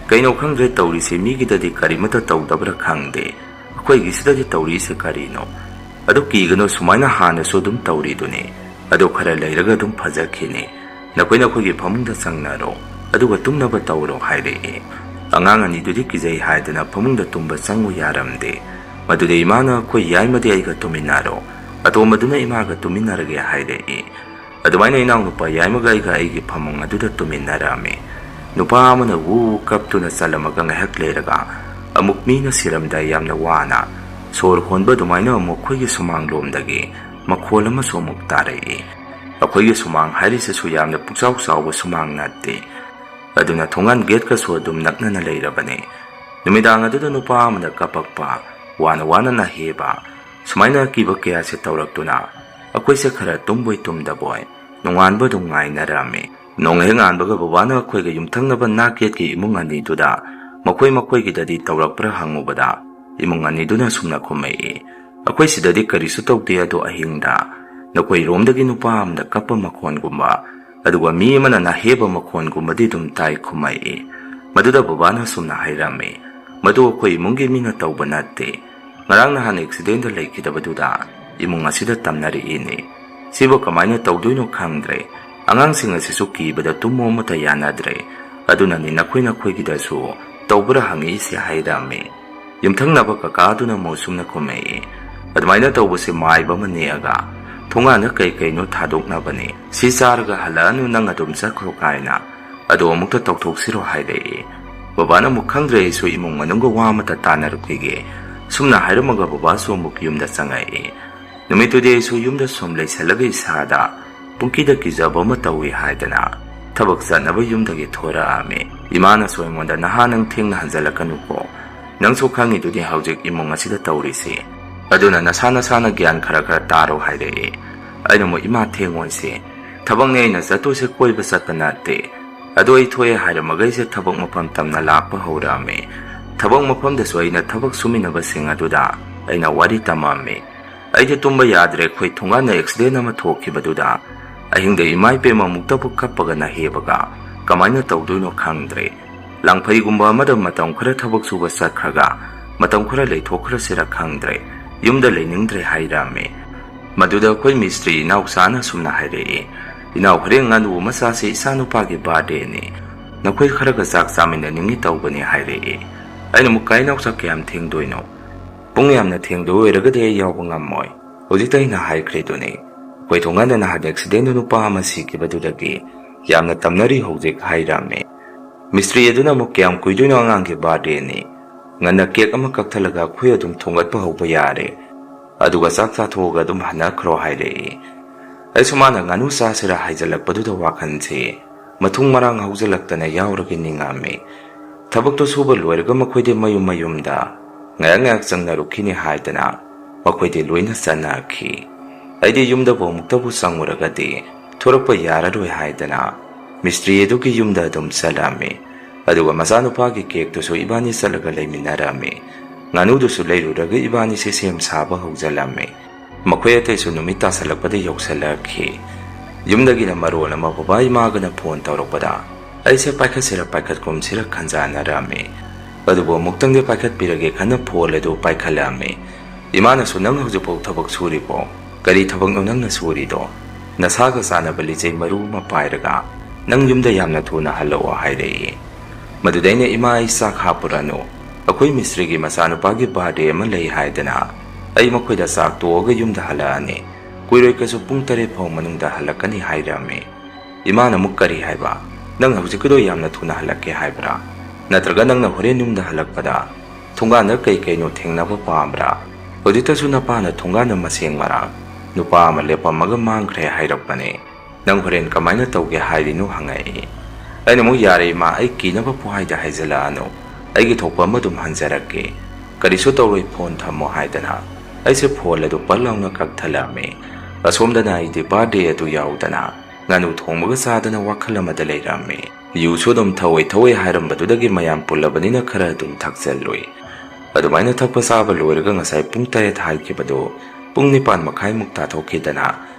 [SPEAKER 2] kaino khangre tawri se mi gidadi karimata tawdabra khangde akoi gisidadi tawri se karino adu kigano sumaina hana so dum tawri dune adu khara leiraga dum phajakhine nakoina khogi phamungda sangnaro aduga tumnaba tawro haire angang ani dudi kijai haidana phamungda tumba sangu yaramde madude imana khoi yaimadi aiga tuminaro atomaduna imaga tuminarage haire adumaina inaw nupa yaimaga aiga aigi phamung aduda tuminarame nupa amana wu kaptuna salamaga ngahak leiraga amuk mina siramda yamna wana sor honba dumaina amuk khoigi sumang lomdagi makhol ama somuk tare akhoigi sumang harise su yamna puksaw saw sumang natte aduna thongan gate ka so dum nakna na leirabane numidang aduda nupa amana kapakpa wana na heba sumaina kiba kya se tawraktuna akhoi se khara tumboi tumdaboy nonganba dung ngai narame nonghengan baga babana akhoi ga yumthangnaba naket ki imung ani duda makhoi gi dadi tawrakpra hangubada imung ani duna sumna khumai akhoi sidadi karisu tawte ado ahingda nakoi romdagi nupa amda kappa makhon gumba aduga mi mana na heba makhon gumbadi dum tai khumai maduda babana sumna hairame madu akhoi mungi mina tawbanate ngarang nahan accident laikidabaduda imung asida tamnari ini sibo kamaina tawduino khangdre angang singa sisu kibada tumo mata yanadre aduna ni nakhoi gidasu tawbra hangi se haidame yumthangnaba kakaduna mosumna khumei admaina tawbuse maiba maneaga thongana kai no thadokna bane si sarga halanu nang adum sakro kaina ado amukta tawthoksiro haide babana mukhangdre su imung manungga wa mata tanarukige sumna hairamaga baba so muk yumda changai numitude su yumda som leisalaga isada pungkida kijaba ma tawi haidana thabak sanaba yumdagi thora ame imana soingonda nahanang thengna hanjalakanu ko nangso khangi dudi haujik imong asida tawrisi aduna nasana gyan khara taro haire aina mo ima thengonse thabangne na zatose koiba satpanate adoi thoe hairamagai se thabak mapam tamna lakpa horame thabak mapam da soina thabak suminaba singa duda aina wari tamame aide tumba yadre khoi thunga na accident ama thokibaduda ahingde imai pe mamukta pu kappaga na hebaga kamaina tawduino khangdre langphai gumba madam matam khara thabak suba sakhraga matam khara leithokra sira khangdre yumda leiningdre hairame maduda khoi mistri naw sana sumna haire inaw hreng anu masa se isanu pagi bade ni nakhoi khara ga sak samina ningi tawbani haire aina mukai naw sakyam thengdoino pungyamna thengdo eragade yawbangam moi hojiktai na haikredone koi thongana na had accident nu pa amasi ki badudagi yamna tamnari hojik hairame mistri aduna mukyam kuiduino angang ki bade ni ngana kek ama kakthalaga khoi adum thongatpa hoba yare aduga saksa thoga dum hana khro haire aisumana nganu sa sira haijalakpaduda wakhanse mathung marang haujalaktana yawragi ningame thabakto suba loiraga makhoide mayumda ngayang changna rukhini haidana makhoide loina sanakhi aidi yumda bo muktabu sangmuragadi thorakpa yararoi haidana mistri eduki yumda dum salame ꯑꯗꯨꯒ ꯃꯆꯥꯅꯨꯄꯥꯒꯤ ꯀꯦꯛꯇꯨꯁꯨ ꯏꯕꯥꯅꯤ ꯆꯠꯂꯒ ꯂꯩꯃꯤꯟꯅꯔꯝꯃꯤ꯫ ꯉꯥꯅꯨꯗꯨꯁꯨ ꯂꯩꯔꯨꯔꯒ ꯏꯕꯥꯅꯤꯁꯦ ꯁꯦꯝ ꯁꯥꯕ ꯍꯧꯖꯜꯂꯝꯃꯤ꯫ ꯃꯈꯣꯏ ꯑꯇꯩꯁꯨ ꯅꯨꯃꯤꯠ ꯇꯥꯁꯜꯂꯛꯄꯗ ꯌꯧꯁꯜꯂꯛꯈꯤ꯫ ꯌꯨꯝꯗꯒꯤꯅ ꯃꯔꯣꯜ ꯑꯃ ꯕꯕꯥ ꯏꯃꯥꯒꯅ ꯐꯣꯟ ꯇꯧꯔꯛꯄꯗ ꯑꯩꯁꯦ ꯄꯥꯏꯈꯠꯁꯤꯔ ꯄꯥꯏꯈꯠꯀꯨꯝꯁꯤꯔ ꯈꯟꯖꯥꯟꯅꯔꯝꯃꯤ꯫ ꯑꯗꯨꯕꯨ ꯑꯃꯨꯛꯇꯪꯗꯤ ꯄꯥꯏꯈꯠꯄꯤꯔꯒꯦ ꯈꯟꯅ ꯐꯣꯟ ꯑꯗꯨ ꯄꯥꯏꯈꯠꯂꯝꯃꯤ꯫ ꯏꯃꯥꯅꯁꯨ ꯅꯪ ꯍꯧꯖꯤꯛꯐꯥꯎ ꯊꯕꯛ ꯁꯨꯔꯤꯕꯣ? ꯀꯔꯤ ꯊꯕꯛꯅꯣ ꯅꯪꯅ ꯁꯨꯔꯤꯗꯣ? ꯅꯁꯥꯒ ꯆꯥꯅꯕ ꯂꯤꯆꯩ ꯃꯔꯨ ꯑꯃ ꯄꯥꯏꯔꯒ ꯅꯪ ꯌꯨꯝꯗ ꯌꯥꯝꯅ ꯊꯨꯅ ꯍꯜꯂꯛꯑꯣ ꯍꯥꯏꯔꯛꯏ꯫ ꯃꯗꯨꯗ ꯑꯩꯅ ꯏꯃꯥ ꯑꯩ ꯆꯥꯛ ꯍꯥꯞꯄꯨꯔꯅꯨ, ꯑꯩꯈꯣꯏ ꯃꯤꯁꯇ꯭ꯔꯤꯒꯤ ꯃꯆꯥꯅꯨꯄꯥꯒꯤ ꯕꯥꯔꯗꯦ ꯑꯃ ꯂꯩ ꯍꯥꯏꯗꯅ ꯑꯩ ꯃꯈꯣꯏꯗ ꯆꯥꯛ ꯇꯣꯛꯑꯒ ꯌꯨꯝꯗ ꯍꯜꯂꯛꯑꯅꯤ, ꯀꯨꯏꯔꯣꯏꯀꯁꯨ ꯄꯨꯡ 7 ꯐꯥꯎ ꯃꯅꯨꯡꯗ ꯍꯜꯂꯛꯀꯅꯤ ꯍꯥꯏꯔꯝꯃꯤ꯫ ꯏꯃꯥꯅ ꯑꯃꯨꯛ ꯀꯔꯤ ꯍꯥꯏꯕ? ꯅꯪ ꯍꯧꯖꯤꯛꯀꯤꯗꯣ ꯌꯥꯝꯅ ꯊꯨꯅ ꯍꯜꯂꯛꯀꯦ ꯍꯥꯏꯕ꯭ꯔꯥ? ꯅꯠꯇ꯭ꯔꯒ ꯅꯪꯅ ꯍꯣꯔꯦꯟ ꯌꯨꯝꯗ ꯍꯜꯂꯛꯄꯗ ꯊꯣꯡꯒꯥꯟꯗ ꯀꯩꯅꯣ ꯊꯦꯡꯅꯕ ꯄꯥꯝꯕ꯭ꯔꯥ? ꯍꯧꯖꯤꯛꯇꯁꯨ ꯅꯄꯥꯅ ꯊꯣꯡꯒꯥꯟꯗ ꯃꯁꯦꯡ ꯃꯔꯥꯛ ꯅꯨꯄꯥ ꯑꯃ ꯂꯦꯞꯄꯝꯃꯒ ꯃꯥꯡꯈ꯭ꯔꯦ ꯍꯥꯏꯔꯛꯄꯅꯦ, ꯅꯪ ꯍꯣꯔꯦꯟ ꯀꯃꯥꯏꯅ ꯇꯧꯒꯦ ꯍꯥꯏꯔꯤꯅꯣ ꯍꯪꯉꯛꯏ꯫ ꯑꯩꯅ ꯑꯃꯨꯛ ꯌꯥꯔꯦ ꯏꯃꯥ, ꯑꯩ ꯀꯤꯅꯕ ꯄꯨꯍꯥꯏꯗ ꯍꯥꯏꯖꯜꯂꯛꯑꯅꯨ, ꯑꯩꯒꯤ ꯊꯣꯛꯄ ꯑꯃ ꯑꯗꯨꯝ ꯍꯟꯖꯔꯛꯀꯦ, ꯀꯔꯤꯁꯨ ꯇꯧꯔꯣꯏ ꯐꯣꯟ ꯊꯝꯃꯣ ꯍꯥꯏꯗꯅ ꯑꯩꯁꯦ ꯐꯣꯟ ꯑꯗꯨ ꯄꯠ ꯂꯥꯎꯅ ꯀꯛꯊꯠꯂꯝꯃꯤ꯫ ꯑꯁꯣꯝꯗꯅ ꯑꯩꯗꯤ ꯕꯥꯔꯗꯦ ꯑꯗꯨ ꯌꯥꯎꯗꯅ ꯉꯥꯅꯨ ꯊꯣꯡꯕꯒ ꯆꯥꯗꯅ ꯋꯥꯈꯜ ꯑꯃꯗ ꯂꯩꯔꯝꯃꯤ꯫ ꯌꯨꯁꯨ ꯑꯗꯨꯝ ꯊꯧꯋꯦ ꯍꯥꯏꯔꯝꯕꯗꯨꯗꯒꯤ ꯃꯌꯥꯝ ꯄꯨꯜꯂꯕꯅꯤꯅ ꯈꯔ ꯑꯗꯨꯝ ꯊꯛꯆꯜꯂꯨꯏ꯫ ꯑꯗꯨꯃꯥꯏꯅ ꯊꯛꯄ ꯆꯥꯕ ꯂꯣꯏꯔꯒ ꯉꯁꯥꯏ ꯄꯨꯡ 7 ꯍꯥꯏꯈꯤꯕꯗꯨ ꯄꯨꯡ 9:30 ꯇꯥꯊꯣꯛꯈꯤꯗꯅ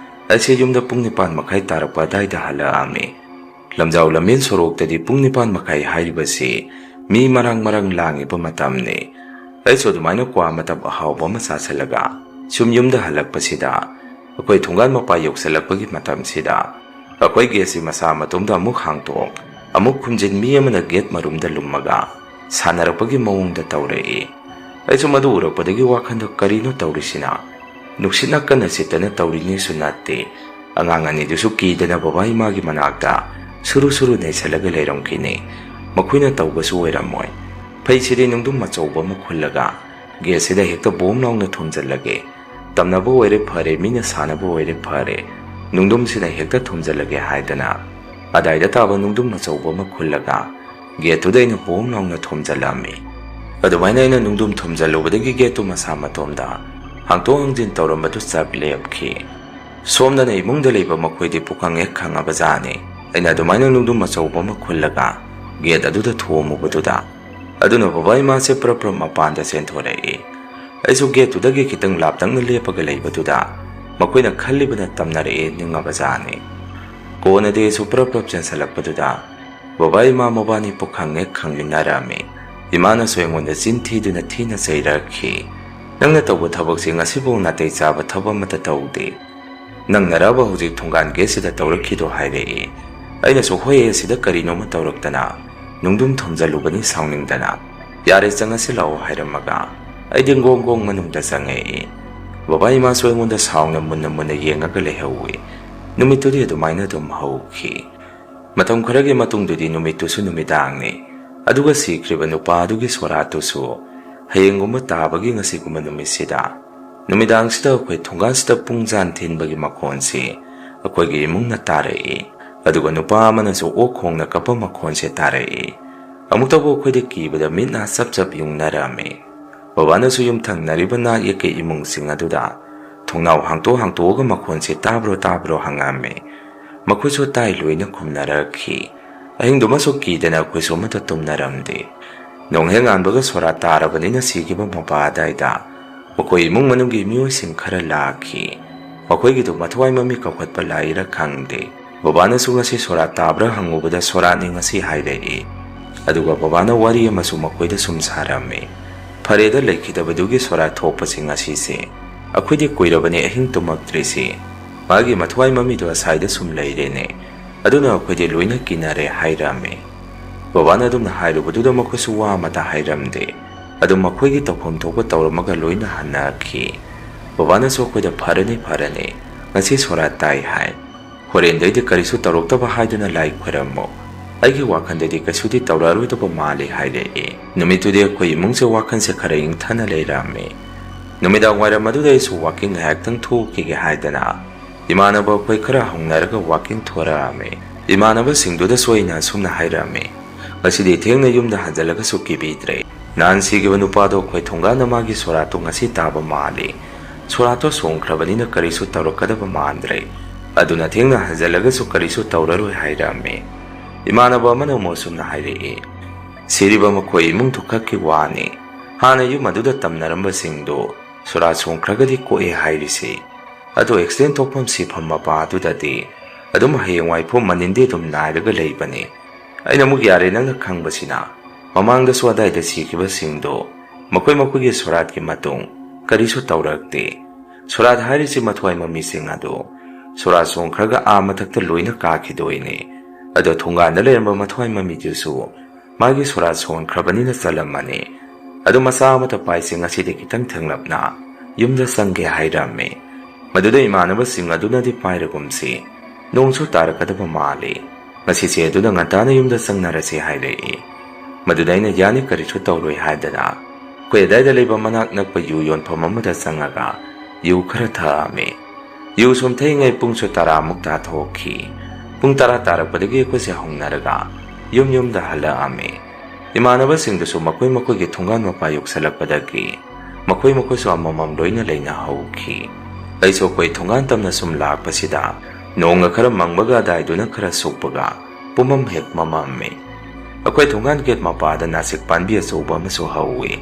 [SPEAKER 2] ꯑꯩꯁꯦ ꯌꯨꯝꯗ ꯄꯨꯡ 9:30 ꯇꯥꯔꯛꯄ ꯑꯗꯥꯏꯗ ꯍꯜꯂꯛꯑꯝꯃꯤ꯫ ꯂꯝꯖꯥꯎ ꯂꯝꯕꯦꯟ ꯁꯣꯔꯣꯛꯇꯗꯤ ꯄꯨꯡ 9:30 ꯍꯥꯏꯔꯤꯕꯁꯤ ꯃꯤ ꯃꯔꯥꯡ ꯂꯥꯡꯉꯤꯕ ꯃꯇꯝꯅꯤ꯫ ꯑꯩꯁꯨ ꯑꯗꯨꯃꯥꯏꯅ ꯀ꯭ꯋꯥ ꯃꯇꯞ ꯑꯍꯥꯎꯕ ꯑꯃ ꯆꯥꯁꯤꯜꯂꯒ ꯁꯨꯝ ꯌꯨꯝꯗ ꯍꯜꯂꯛꯄꯁꯤꯗ ꯑꯩꯈꯣꯏ ꯊꯣꯡꯒꯥꯟ ꯃꯄꯥ ꯌꯧꯁꯜꯂꯛꯄꯒꯤ ꯃꯇꯝꯁꯤꯗ ꯑꯩꯈꯣꯏ ꯒꯦꯠꯁꯤ ꯃꯁꯥ ꯃꯇꯣꯝꯗ ꯑꯃꯨꯛ ꯍꯥꯡꯇꯣꯛ ꯑꯃꯨꯛ ꯈꯨꯝꯖꯤꯟ ꯃꯤ ꯑꯃꯅ ꯒꯦꯠ ꯃꯔꯨꯝꯗ ꯂꯨꯝꯃꯒ ꯁꯥꯟꯅꯔꯛꯄꯒꯤ ꯃꯑꯣꯡꯗ ꯇꯧꯔꯛꯏ꯫ ꯑꯩꯁꯨ ꯃꯗꯨ ꯎꯔꯛꯄꯗꯒꯤ ꯋꯥꯈꯟꯗꯣ ꯀꯔꯤꯅꯣ ꯇꯧꯔꯤꯁꯤꯅ? ꯅꯨꯡꯁꯤꯠꯅ ꯀꯟꯅ ꯁꯤꯠꯇꯅ ꯇꯧꯔꯤꯅꯦꯁꯨ ꯅꯠꯇꯦ꯫ ꯑꯉꯥꯡ ꯑꯅꯤꯗꯨꯁꯨ ꯀꯤꯗꯅ ꯕꯕꯥ ꯏꯃꯥꯒꯤ ꯃꯅꯥꯛꯇ ꯁꯨꯔꯨ ꯅꯩꯁꯜꯂꯒ ꯂꯩꯔꯝꯈꯤꯅꯤ꯫ ꯃꯈꯣꯏꯅ ꯇꯧꯕꯁꯨ ꯑꯣꯏꯔꯝꯃꯣꯏ꯫ ꯐꯩꯁꯤꯗꯤ ꯅꯨꯡꯗꯨꯝ ꯑꯆꯧꯕ ꯑꯃ ꯈꯨꯜꯂꯒ ꯒꯦꯠꯁꯤꯗ ꯍꯦꯛꯇ ꯕꯣꯝ ꯂꯥꯎꯅ ꯊꯣꯝꯖꯤꯜꯂꯒꯦ, ꯇꯝꯅꯕ ꯑꯣꯏꯔꯦ ꯐꯔꯦ, ꯃꯤꯅ ꯁꯥꯟꯅꯕ ꯑꯣꯏꯔꯦ ꯐꯔꯦ, ꯅꯨꯡꯗꯨꯝꯁꯤꯗ ꯍꯦꯛꯇ ꯊꯣꯝꯖꯤꯜꯂꯒꯦ ꯍꯥꯏꯗꯅ ꯑꯗꯥꯏꯗ ꯇꯥꯕ ꯅꯨꯡꯗꯨꯝ ꯑꯆꯧꯕ ꯑꯃ ꯈꯨꯜꯂꯒ ꯒꯦꯠꯇꯨꯗ ꯑꯩꯅ ꯕꯣꯝ ꯂꯥꯎꯅ ꯊꯣꯝꯖꯤꯜꯂꯝꯃꯤ꯫ ꯑꯗꯨꯃꯥꯏꯅ ꯑꯩꯅ ꯅꯨꯡꯗꯨꯝ ꯊꯣꯝꯖꯤꯜꯂꯨꯕꯗꯒꯤ ꯒꯦꯠꯇꯨ ꯃꯁꯥ ꯃꯇꯣꯝꯗ ꯍꯥꯡꯇꯣꯛ ꯍꯥꯡꯖꯤꯟ ꯇꯧꯔꯝꯕꯗꯨ ꯆꯞ ꯂꯦꯞꯈꯤ꯫ ꯁꯣꯝꯗꯅ ꯏꯃꯨꯡꯗ ꯂꯩꯕ ꯃꯈꯣꯏꯗꯤ ꯄꯨꯈꯪ ꯍꯦꯛ ꯈꯪꯉꯕꯖꯥꯠꯅꯤ ꯑꯩꯅ ꯑꯗꯨꯃꯥꯏꯅ ꯅꯨꯡꯗꯨꯝ ꯑꯆꯧꯕ ꯑꯃ ꯈꯨꯜꯂꯒ ꯒꯦꯠ ꯑꯗꯨꯗ ꯊꯣꯝꯃꯨꯕꯗꯨꯗ꯫ ꯑꯗꯨꯅ ꯕꯕꯥ ꯏꯃꯥꯁꯦ ꯄ꯭ꯔꯞ ꯃꯄꯥꯟꯗ ꯆꯦꯟꯊꯣꯔꯛꯏ꯫ ꯑꯩꯁꯨ ꯒꯦꯠꯇꯨꯗꯒꯤ ꯈꯤꯇꯪ ꯂꯥꯞꯇꯛꯅ ꯂꯦꯞꯄꯒ ꯂꯩꯕꯗꯨꯗ ꯃꯈꯣꯏꯅ ꯈꯜꯂꯤꯕꯅ ꯇꯝꯅꯔꯛꯑꯦ ꯅꯤꯡꯉꯕꯖꯥꯠꯅꯤ꯫ ꯀꯣꯟꯅꯗꯤ ꯑꯩꯁꯨ ꯄ꯭ꯔꯞ ꯆꯦꯟꯁꯜꯂꯛꯄꯗꯨꯗ ꯕꯕꯥ ꯏꯃꯥ ꯃꯕꯥꯅꯤ ꯄꯨꯈꯪ ꯍꯦꯛ ꯈꯪꯃꯤꯟꯅꯔꯝꯃꯤ꯫ ꯏꯃꯥꯅꯁꯨ ꯑꯩꯉꯣꯟꯗ ꯆꯤꯟ ꯊꯤꯗꯨꯅ ꯊꯤꯅ ꯆꯩꯔꯛꯈꯤ꯫ ꯅꯪꯅ ꯇꯧꯕ ꯊꯕꯛꯁꯦ ꯉꯁꯤꯐꯥꯎ ꯅꯥꯇꯩ ꯆꯥꯕ ꯊꯕꯛ ꯑꯃꯠꯇ ꯇꯧꯗꯦ, ꯅꯪꯅꯔꯕ ꯍꯧꯖꯤꯛ ꯊꯣꯡꯒꯥꯟ ꯒꯦꯠꯁꯤꯗ ꯇꯧꯔꯛꯈꯤꯗꯣ ꯍꯥꯏꯔꯛꯏ꯫ ꯑꯩꯅꯁꯨ ꯍꯣꯏ ꯑꯁꯤꯗ ꯀꯔꯤꯅꯣꯃ ꯇꯧꯔꯛꯇꯅ ꯅꯨꯡꯗꯨꯝ ꯊꯣꯝꯖꯜꯂꯨꯕꯅꯤ ꯁꯥꯎꯅꯤꯡꯗꯅ, ꯌꯥꯔꯦ ꯆꯪꯉꯁꯤ ꯂꯥꯛꯑꯣ ꯍꯥꯏꯔꯝꯃꯒ ꯑꯩꯗꯤ ꯒꯣꯡ ꯃꯅꯨꯡꯗ ꯆꯪꯉꯛꯏ꯫ ꯕꯕꯥ ꯏꯃꯥꯁꯨ ꯑꯩꯉꯣꯟꯗ ꯁꯥꯎꯅ ꯃꯨꯟꯅ ꯌꯦꯡꯉꯒ ꯂꯩꯍꯧꯏ꯫ ꯅꯨꯃꯤꯠꯇꯨꯗꯤ ꯑꯗꯨꯃꯥꯏꯅ ꯑꯗꯨꯝ ꯍꯧꯈꯤ꯫ ꯃꯇꯝ ꯈꯔꯒꯤ ꯃꯇꯨꯡꯗꯨꯗꯤ ꯅꯨꯃꯤꯠꯇꯨꯁꯨ ꯅꯨꯃꯤꯗꯥꯡꯅꯤ, ꯑꯗꯨꯒ ꯁꯤꯈ꯭ꯔꯤꯕ ꯅꯨꯄꯥ ꯑꯗꯨꯒꯤ ꯁꯣꯔꯥꯠꯇꯨꯁꯨ ꯍꯌꯦꯡꯒꯨꯝꯕ ꯇꯥꯕꯒꯤ ꯉꯁꯤꯒꯨꯝꯕ ꯅꯨꯃꯤꯠꯁꯤꯗ ꯅꯨꯃꯤꯗꯥꯡꯁꯤꯗ ꯑꯩꯈꯣꯏ ꯊꯣꯡꯒꯥꯟꯁꯤꯗ ꯄꯨꯡꯖꯥꯟ ꯊꯤꯟꯕꯒꯤ ꯃꯈꯣꯟꯁꯤ ꯑꯩꯈꯣꯏꯒꯤ ꯏꯃꯨꯡꯅ ꯇꯥꯔꯛꯏ꯫ ꯑꯗꯨꯒ ꯅꯨꯄꯥ ꯑꯃꯅꯁꯨ ꯑꯣꯛ ꯈꯣꯡꯅ ꯀꯞꯄ ꯃꯈꯣꯟꯁꯦ ꯇꯥꯔꯛꯏ꯫ ꯑꯃꯨꯛꯇꯕꯨ ꯑꯩꯈꯣꯏꯗ ꯀꯤꯕꯗ ꯃꯤꯠ ꯅꯥ ꯆꯞ ꯌꯨꯡꯅꯔꯝꯃꯤ꯫ ꯕꯕꯥꯅꯁꯨ ꯌꯨꯝꯊꯪꯅꯔꯤꯕ ꯅꯥꯛ ꯌꯦꯛꯀꯤ ꯏꯃꯨꯡꯁꯤꯡ ꯑꯗꯨꯗ ꯊꯣꯡꯅꯥꯎ ꯍꯥꯡꯇꯣꯛꯑꯒ ꯃꯈꯣꯟꯁꯦ ꯇꯥꯕ꯭ꯔꯣ ꯍꯪꯉꯝꯃꯤ꯫ ꯃꯈꯣꯏꯁꯨ ꯇꯥꯏ ꯂꯣꯏꯅ ꯈꯨꯝꯅꯔꯛꯈꯤ꯫ ꯑꯍꯤꯡꯗꯨꯃꯁꯨ ꯀꯤꯗꯅ ꯑꯩꯈꯣꯏꯁꯨ ꯑꯃꯠꯇ ꯇꯨꯝꯅꯔꯝꯗꯦ꯫ ꯅꯣꯡꯍꯦꯛ ꯉꯥꯟꯕꯒ ꯁꯣꯔꯥꯠ ꯇꯥꯔꯕꯅꯤꯅ ꯁꯤꯈꯤꯕ ꯃꯄꯥ ꯑꯗꯥꯏꯗ ꯃꯈꯣꯏ ꯏꯃꯨꯡ ꯃꯅꯨꯡꯒꯤ ꯃꯤꯑꯣꯏꯁꯤꯡ ꯈꯔ ꯂꯥꯛꯈꯤ꯫ ꯃꯈꯣꯏꯒꯤꯗꯨ ꯃꯊꯋꯥꯏ ꯃꯃꯤ ꯀꯧꯈꯠꯄ ꯂꯥꯛꯏꯔꯥ ꯈꯪꯗꯦ꯫ ꯕꯕꯥꯅꯁꯨ ꯉꯁꯤ ꯁꯣꯔꯥꯠ ꯇꯥꯕ꯭ꯔꯥ ꯍꯪꯉꯨꯕꯗ ꯁꯣꯔꯥꯠꯅꯤ ꯉꯁꯤ ꯍꯥꯏꯔꯛꯏ꯫ ꯑꯗꯨꯒ ꯕꯕꯥꯅ ꯋꯥꯔꯤ ꯑꯃꯁꯨ ꯃꯈꯣꯏꯗ ꯁꯨꯝ ꯁꯥꯔꯝꯃꯤ꯫ ꯐꯔꯦꯗ ꯂꯩꯈꯤꯗꯕꯗꯨꯒꯤ ꯁꯣꯔꯥꯠ ꯊꯣꯛꯄꯁꯤ ꯉꯁꯤꯁꯦ, ꯑꯩꯈꯣꯏꯗꯤ ꯀꯨꯏꯔꯕꯅꯤ ꯑꯍꯤꯡ ꯇꯨꯝꯃꯛꯇ꯭ꯔꯤꯁꯤ, ꯃꯥꯒꯤ ꯃꯊꯋꯥꯏ ꯃꯃꯤꯗꯣ ꯑꯁꯥꯏꯗ ꯁꯨꯝ ꯂꯩꯔꯦꯅꯦ, ꯑꯗꯨꯅ ꯑꯩꯈꯣꯏꯗꯤ ꯂꯣꯏꯅ ꯀꯤꯅꯔꯦ ꯍꯥꯏꯔꯝꯃꯤ꯫ ꯕꯕꯥꯅ ꯑꯗꯨꯝꯅ ꯍꯥꯏꯔꯨꯕꯗꯨꯗ ꯃꯈꯣꯏꯁꯨ ꯋꯥ ꯑꯃꯇ ꯍꯥꯏꯔꯝꯗꯦ꯫ ꯑꯗꯨꯝ ꯃꯈꯣꯏꯒꯤ ꯇꯧꯐꯝ ꯊꯣꯛꯄ ꯇꯧꯔꯝꯃꯒ ꯂꯣꯏꯅ ꯍꯟꯅꯈꯤ꯫ ꯕꯕꯥꯅꯁꯨ ꯑꯩꯈꯣꯏꯗ ꯐꯔꯅꯤ ꯉꯁꯤ ꯁꯣꯔꯥꯠ ꯇꯥꯏ ꯍꯥꯏ, ꯍꯣꯔꯦꯟꯗꯩꯗꯤ ꯀꯔꯤꯁꯨ ꯇꯧꯔꯛꯇꯕ ꯍꯥꯏꯗꯨꯅ ꯂꯥꯏ ꯈꯣꯏꯔꯝꯃꯣ, ꯑꯩꯒꯤ ꯋꯥꯈꯜꯗꯗꯤ ꯀꯩꯁꯨꯗꯤ ꯇꯧꯔꯛꯑꯔꯣꯏꯗꯕ ꯃꯥꯜꯂꯤ ꯍꯥꯏꯔꯛꯏ꯫ ꯅꯨꯃꯤꯠꯇꯨꯗꯤ ꯑꯩꯈꯣꯏ ꯏꯃꯨꯡꯁꯦ ꯋꯥꯈꯜꯁꯦ ꯈꯔ ꯏꯪꯊꯅ ꯂꯩꯔꯝꯃꯤ꯫ ꯅꯨꯃꯤꯗꯥꯡ ꯋꯥꯏꯔꯝ ꯑꯗꯨꯗ ꯑꯩꯁꯨ ꯋꯥꯛꯀꯤꯡ ꯉꯥꯏꯍꯥꯛꯇꯪ ꯊꯣꯛꯈꯤꯒꯦ ꯍꯥꯏꯗꯅ ꯏꯃꯥꯟꯅꯕ ꯑꯩꯈꯣꯏ ꯈꯔ ꯍꯧꯅꯔꯒ ꯋꯥꯛꯀꯤꯡ ꯊꯣꯔꯛꯑꯝꯃꯤ꯫ ꯏꯃꯥꯟꯅꯕꯁꯤꯡꯗꯨꯗꯁꯨ ꯑꯩꯅ ꯑꯁꯨꯝꯅ ꯍꯥꯏꯔꯝꯃꯤ, ꯉꯁꯤꯗꯤ ꯊꯦꯡꯅ ꯌꯨꯝꯗ ꯍꯟꯖꯤꯜꯂꯒꯁꯨ ꯀꯤꯕꯤꯗ꯭ꯔꯦ, ꯅꯍꯥꯟ ꯁꯤꯈꯤꯕ ꯅꯨꯄꯥꯗꯣ ꯑꯩꯈꯣꯏ ꯊꯣꯡꯒꯥꯟꯗ ꯃꯥꯒꯤ ꯁꯣꯔꯥꯠꯇꯣ ꯉꯁꯤ ꯇꯥꯕ ꯃꯥꯜꯂꯤ, ꯁꯣꯔꯥꯠꯇꯣ ꯁꯣꯡꯈ꯭ꯔꯕꯅꯤꯅ ꯀꯔꯤꯁꯨ ꯇꯧꯔꯛꯀꯗꯕ ꯃꯥꯟꯗ꯭ꯔꯦ, ꯑꯗꯨꯅ ꯊꯦꯡꯅ ꯍꯟꯖꯤꯜꯂꯒꯁꯨ ꯀꯔꯤꯁꯨ ꯇꯧꯔꯔꯣꯏ ꯍꯥꯏꯔꯝꯃꯤ꯫ ꯏꯃꯥꯟꯅꯕ ꯑꯃꯅ ꯑꯃꯨꯛ ꯑꯁꯨꯝꯅ ꯍꯥꯏꯔꯛꯏ, Siriba makhoi imungdu khakki wani. Hana yum aduda tamnarambasindu sura songkragadi koe hairisi. Ado accident thokpham sifam mapa adudadi adum hayengwai pho maninde dum nairaga leibani. Aina muk yare nangna khangbasina mamangda su adaida sikibasingdu makhoi makhoigi suratki matung karisu taurakte. Surat hairisi mathwai mamising adu surat songkraga mathakta loina kakhidoine. Ado thungana leramba mathwai mamijusu magi surat songkrabanina chalamani. Ado masa mata paising asidi kitang thanglapna yumda sangge hairame. Maduda imanabasing adunadi pairagumsi nongsu tarakadaba mali. Masisi aduna ngatana yumda sangnarasi hairei. Madudaina yani karisu tauroi haidana. Kwe daida leba manak nakpa yu yonpham amada sangaga yu khara thaame. Yu somthai ngai pungsu tara mukta thokhi. Pung tara tarakpadagi akwase hongnaraga yum yumda halaame. Imanabasingdasu makhoi makhoigi thungan mapa yuksalakpadagi makhoi makhoisu amamam loina leina hauki. Aiso koi thungan tamna sum lakpasida nonga khara mangbaga daiduna khara sukpaga pumam hek mamamme. Akwai thungan get mapada nasik panbi asoba maso hawi.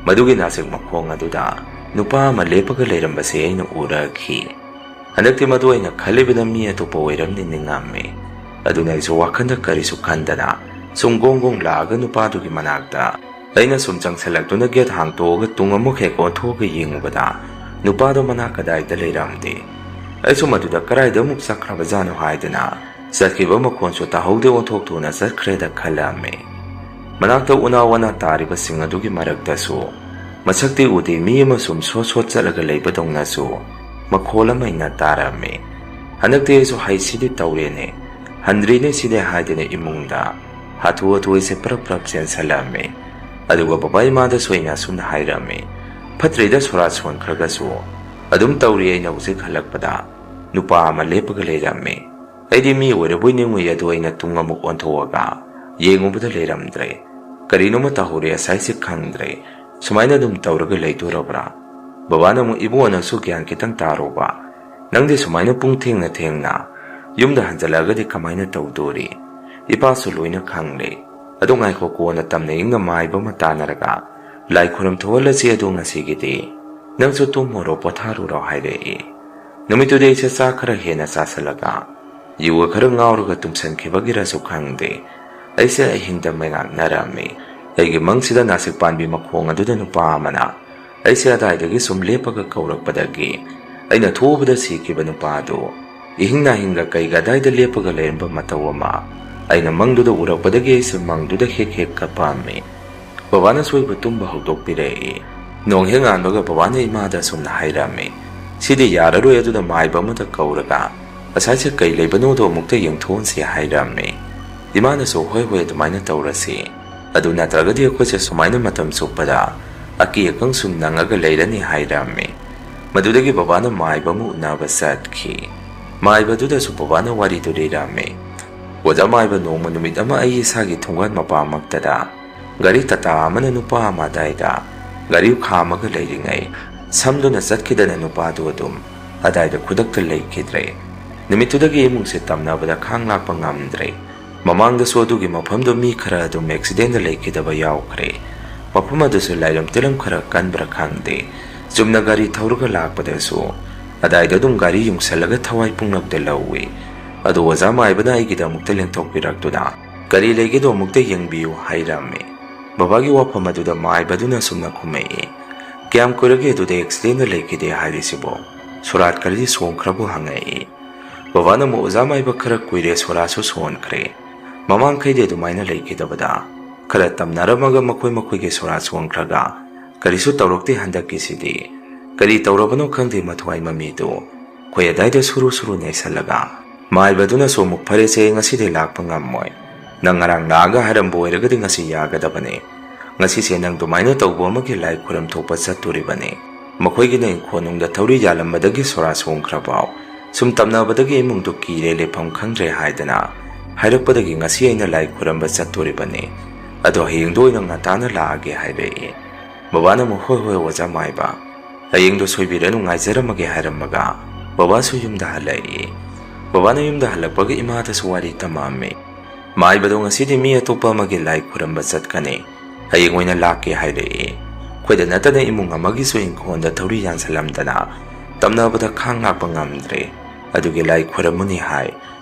[SPEAKER 2] Madugi nasik makhong aduda nupa ama lepaga leirambase aina urakhi. Handakti madu aina khalibina mi atupa oiramni ningamme. Aduna iso wakhanda karisu khandana sumgonggong laga nupadugi manakta aina sum changsalakduna get hangtoga tungamuk hek onthoga yengubada nupado manakadaida leiramde. Aisu maduda karaida muk sakrabajano haidana satkiba makhonsu tahaude onthokthuna satkreda khalame. Manakta unawana tariba singadugi maraktasu masakti ude mi amasum sosot chalaga leibadongnasu makholama ina tarame. Handakti aisu haisidi taurene handrine side haidane imungda hatu ise prap sensalame. Aduga babai mada soina sumna hairame. Patrida surat songkragasu adum tauri aina uzik halakpada nupa ama lepaga leirame. Aidi mi oiraboi ningui adu aina tungamuk onthoaga yengubada leiramdre. Karinoma tahore asaisi khangdre. Sumaina dum tauraga leidorabra. Babana mu ibu anangsu gyan kitang taroba. Nangdi sumaina pung thengna yumda hanjalagadi kamaina tawdori. Ipasu loina khangle. Adu ngaiko kona tamna inga maiba matanaraga lai khuram thoalasi adu ngasigidi nangsu tumoro potharu ro hairei. Numitude ise sa khara hena sasalaga yuwa khara ngauruga tumsankhibagira su khangde. Aise ahingda mengak narame. Aigi mangsida nasik panbi makhong aduda nupa amana aise adaidagi sum lepaga kaurakpadagi aina thobada sikiba nupa adu ihingna hinga kaiga daida lepaga leiramba matawama aina mangduda urakpadagi aise mangduda hek kapame. Babana soiba tumba haudokkpirei. Nonghe nganbaga babana imada sumna hairame. Sidi yararoi aduda maiba amada kauraga asaise kai leibanodo amukta yengthonsi hairame. Imana so hoi adumaina taurasi. Adu natragadi akwase sumaina matam sukpada aki akang sum nangaga leirani hairame. Madudagi babana maiba mu unaba satkhi. Maiba duda su babana wari du leirame. Wada maiba nongma numit ama ai isagi thungan mapa maktada gari tata amana nupa ama daida gari khamaga leiringai samduna satkidana nupa du adum adaida khudakta leikidre. Numitudagi imungse tamnabada khanglakpa ngamdre. Mamangda su adugi mafamdo mi khara adum accident leikidaba yaukre. Mafam adusu lairam tilam khara kanbra khangde. Jumna gari thauraga lakpadasu adaida dum gari yungsalaga thawai punglakda lawi. Adu waza maibana aigida mukta lengthokpiraktuna gari leigido mukta yengbiyu hairame. Babagi wafam aduda maibaduna sumna khumei. Kyam kurage aduda accident leikide hairisibo surat karidi songkrabu hangai. Babana mu waza maiba khara kuire surasu sonkre. Mamang kaide adumaina leikidabada khara tamnaramaga makhoi surat songkraga karisu taurokte handakki sidi kari taurabano khangde mathwai mamidu khoi adaida suru naisalaga maibaduna somuk pharese ngaside lakpa ngammoi. Nang ngarang naga harambo oiragadi ngasi yagadabane. Ngasi se nang dumaina tawbo amagi lai khuram thokpa chatturibane. Makhoigi na inkhonungda thauri yalambadagi surat songkrabao sum tamnabadagi imungdu kire lefam khangdre haidana hairappadagi ngasi aina lai khuramba chatturibane. Ado hayengdo oina ngatana laage hairei. Babana mu hoi waja maiba hayengdo soibiranu ngaijaramage hairamaga babasu yumda halai. Babana yumda halakpaga imada suwari tamame. ꯃꯥꯏꯕꯗꯣ ꯉꯁꯤꯗꯤ ꯃꯤ ꯑꯇꯣꯞꯄ ꯑꯃꯒꯤ ꯂꯥꯏ ꯈꯨꯔꯝꯕ ꯆꯠꯀꯅꯤ, ꯍꯌꯦꯡ ꯑꯣꯏꯅ ꯂꯥꯛꯀꯦ ꯍꯥꯏꯔꯛꯏ꯫ ꯑꯩꯈꯣꯏꯗ ꯅꯠꯇꯅ ꯏꯃꯨꯡ ꯑꯃꯒꯤꯁꯨ ꯏꯪꯈꯣꯜꯗ ꯊꯧꯔꯤ ꯌꯥꯟꯁꯤꯜꯂꯝꯗꯅ ꯇꯝꯅꯕꯗ ꯈꯥꯡ ꯂꯥꯛꯄ ꯉꯝꯗ꯭ꯔꯦ, ꯑꯗꯨꯒꯤ ꯂꯥꯏ ꯈꯨꯔꯝꯃꯨꯅꯤ ꯍꯥꯏ,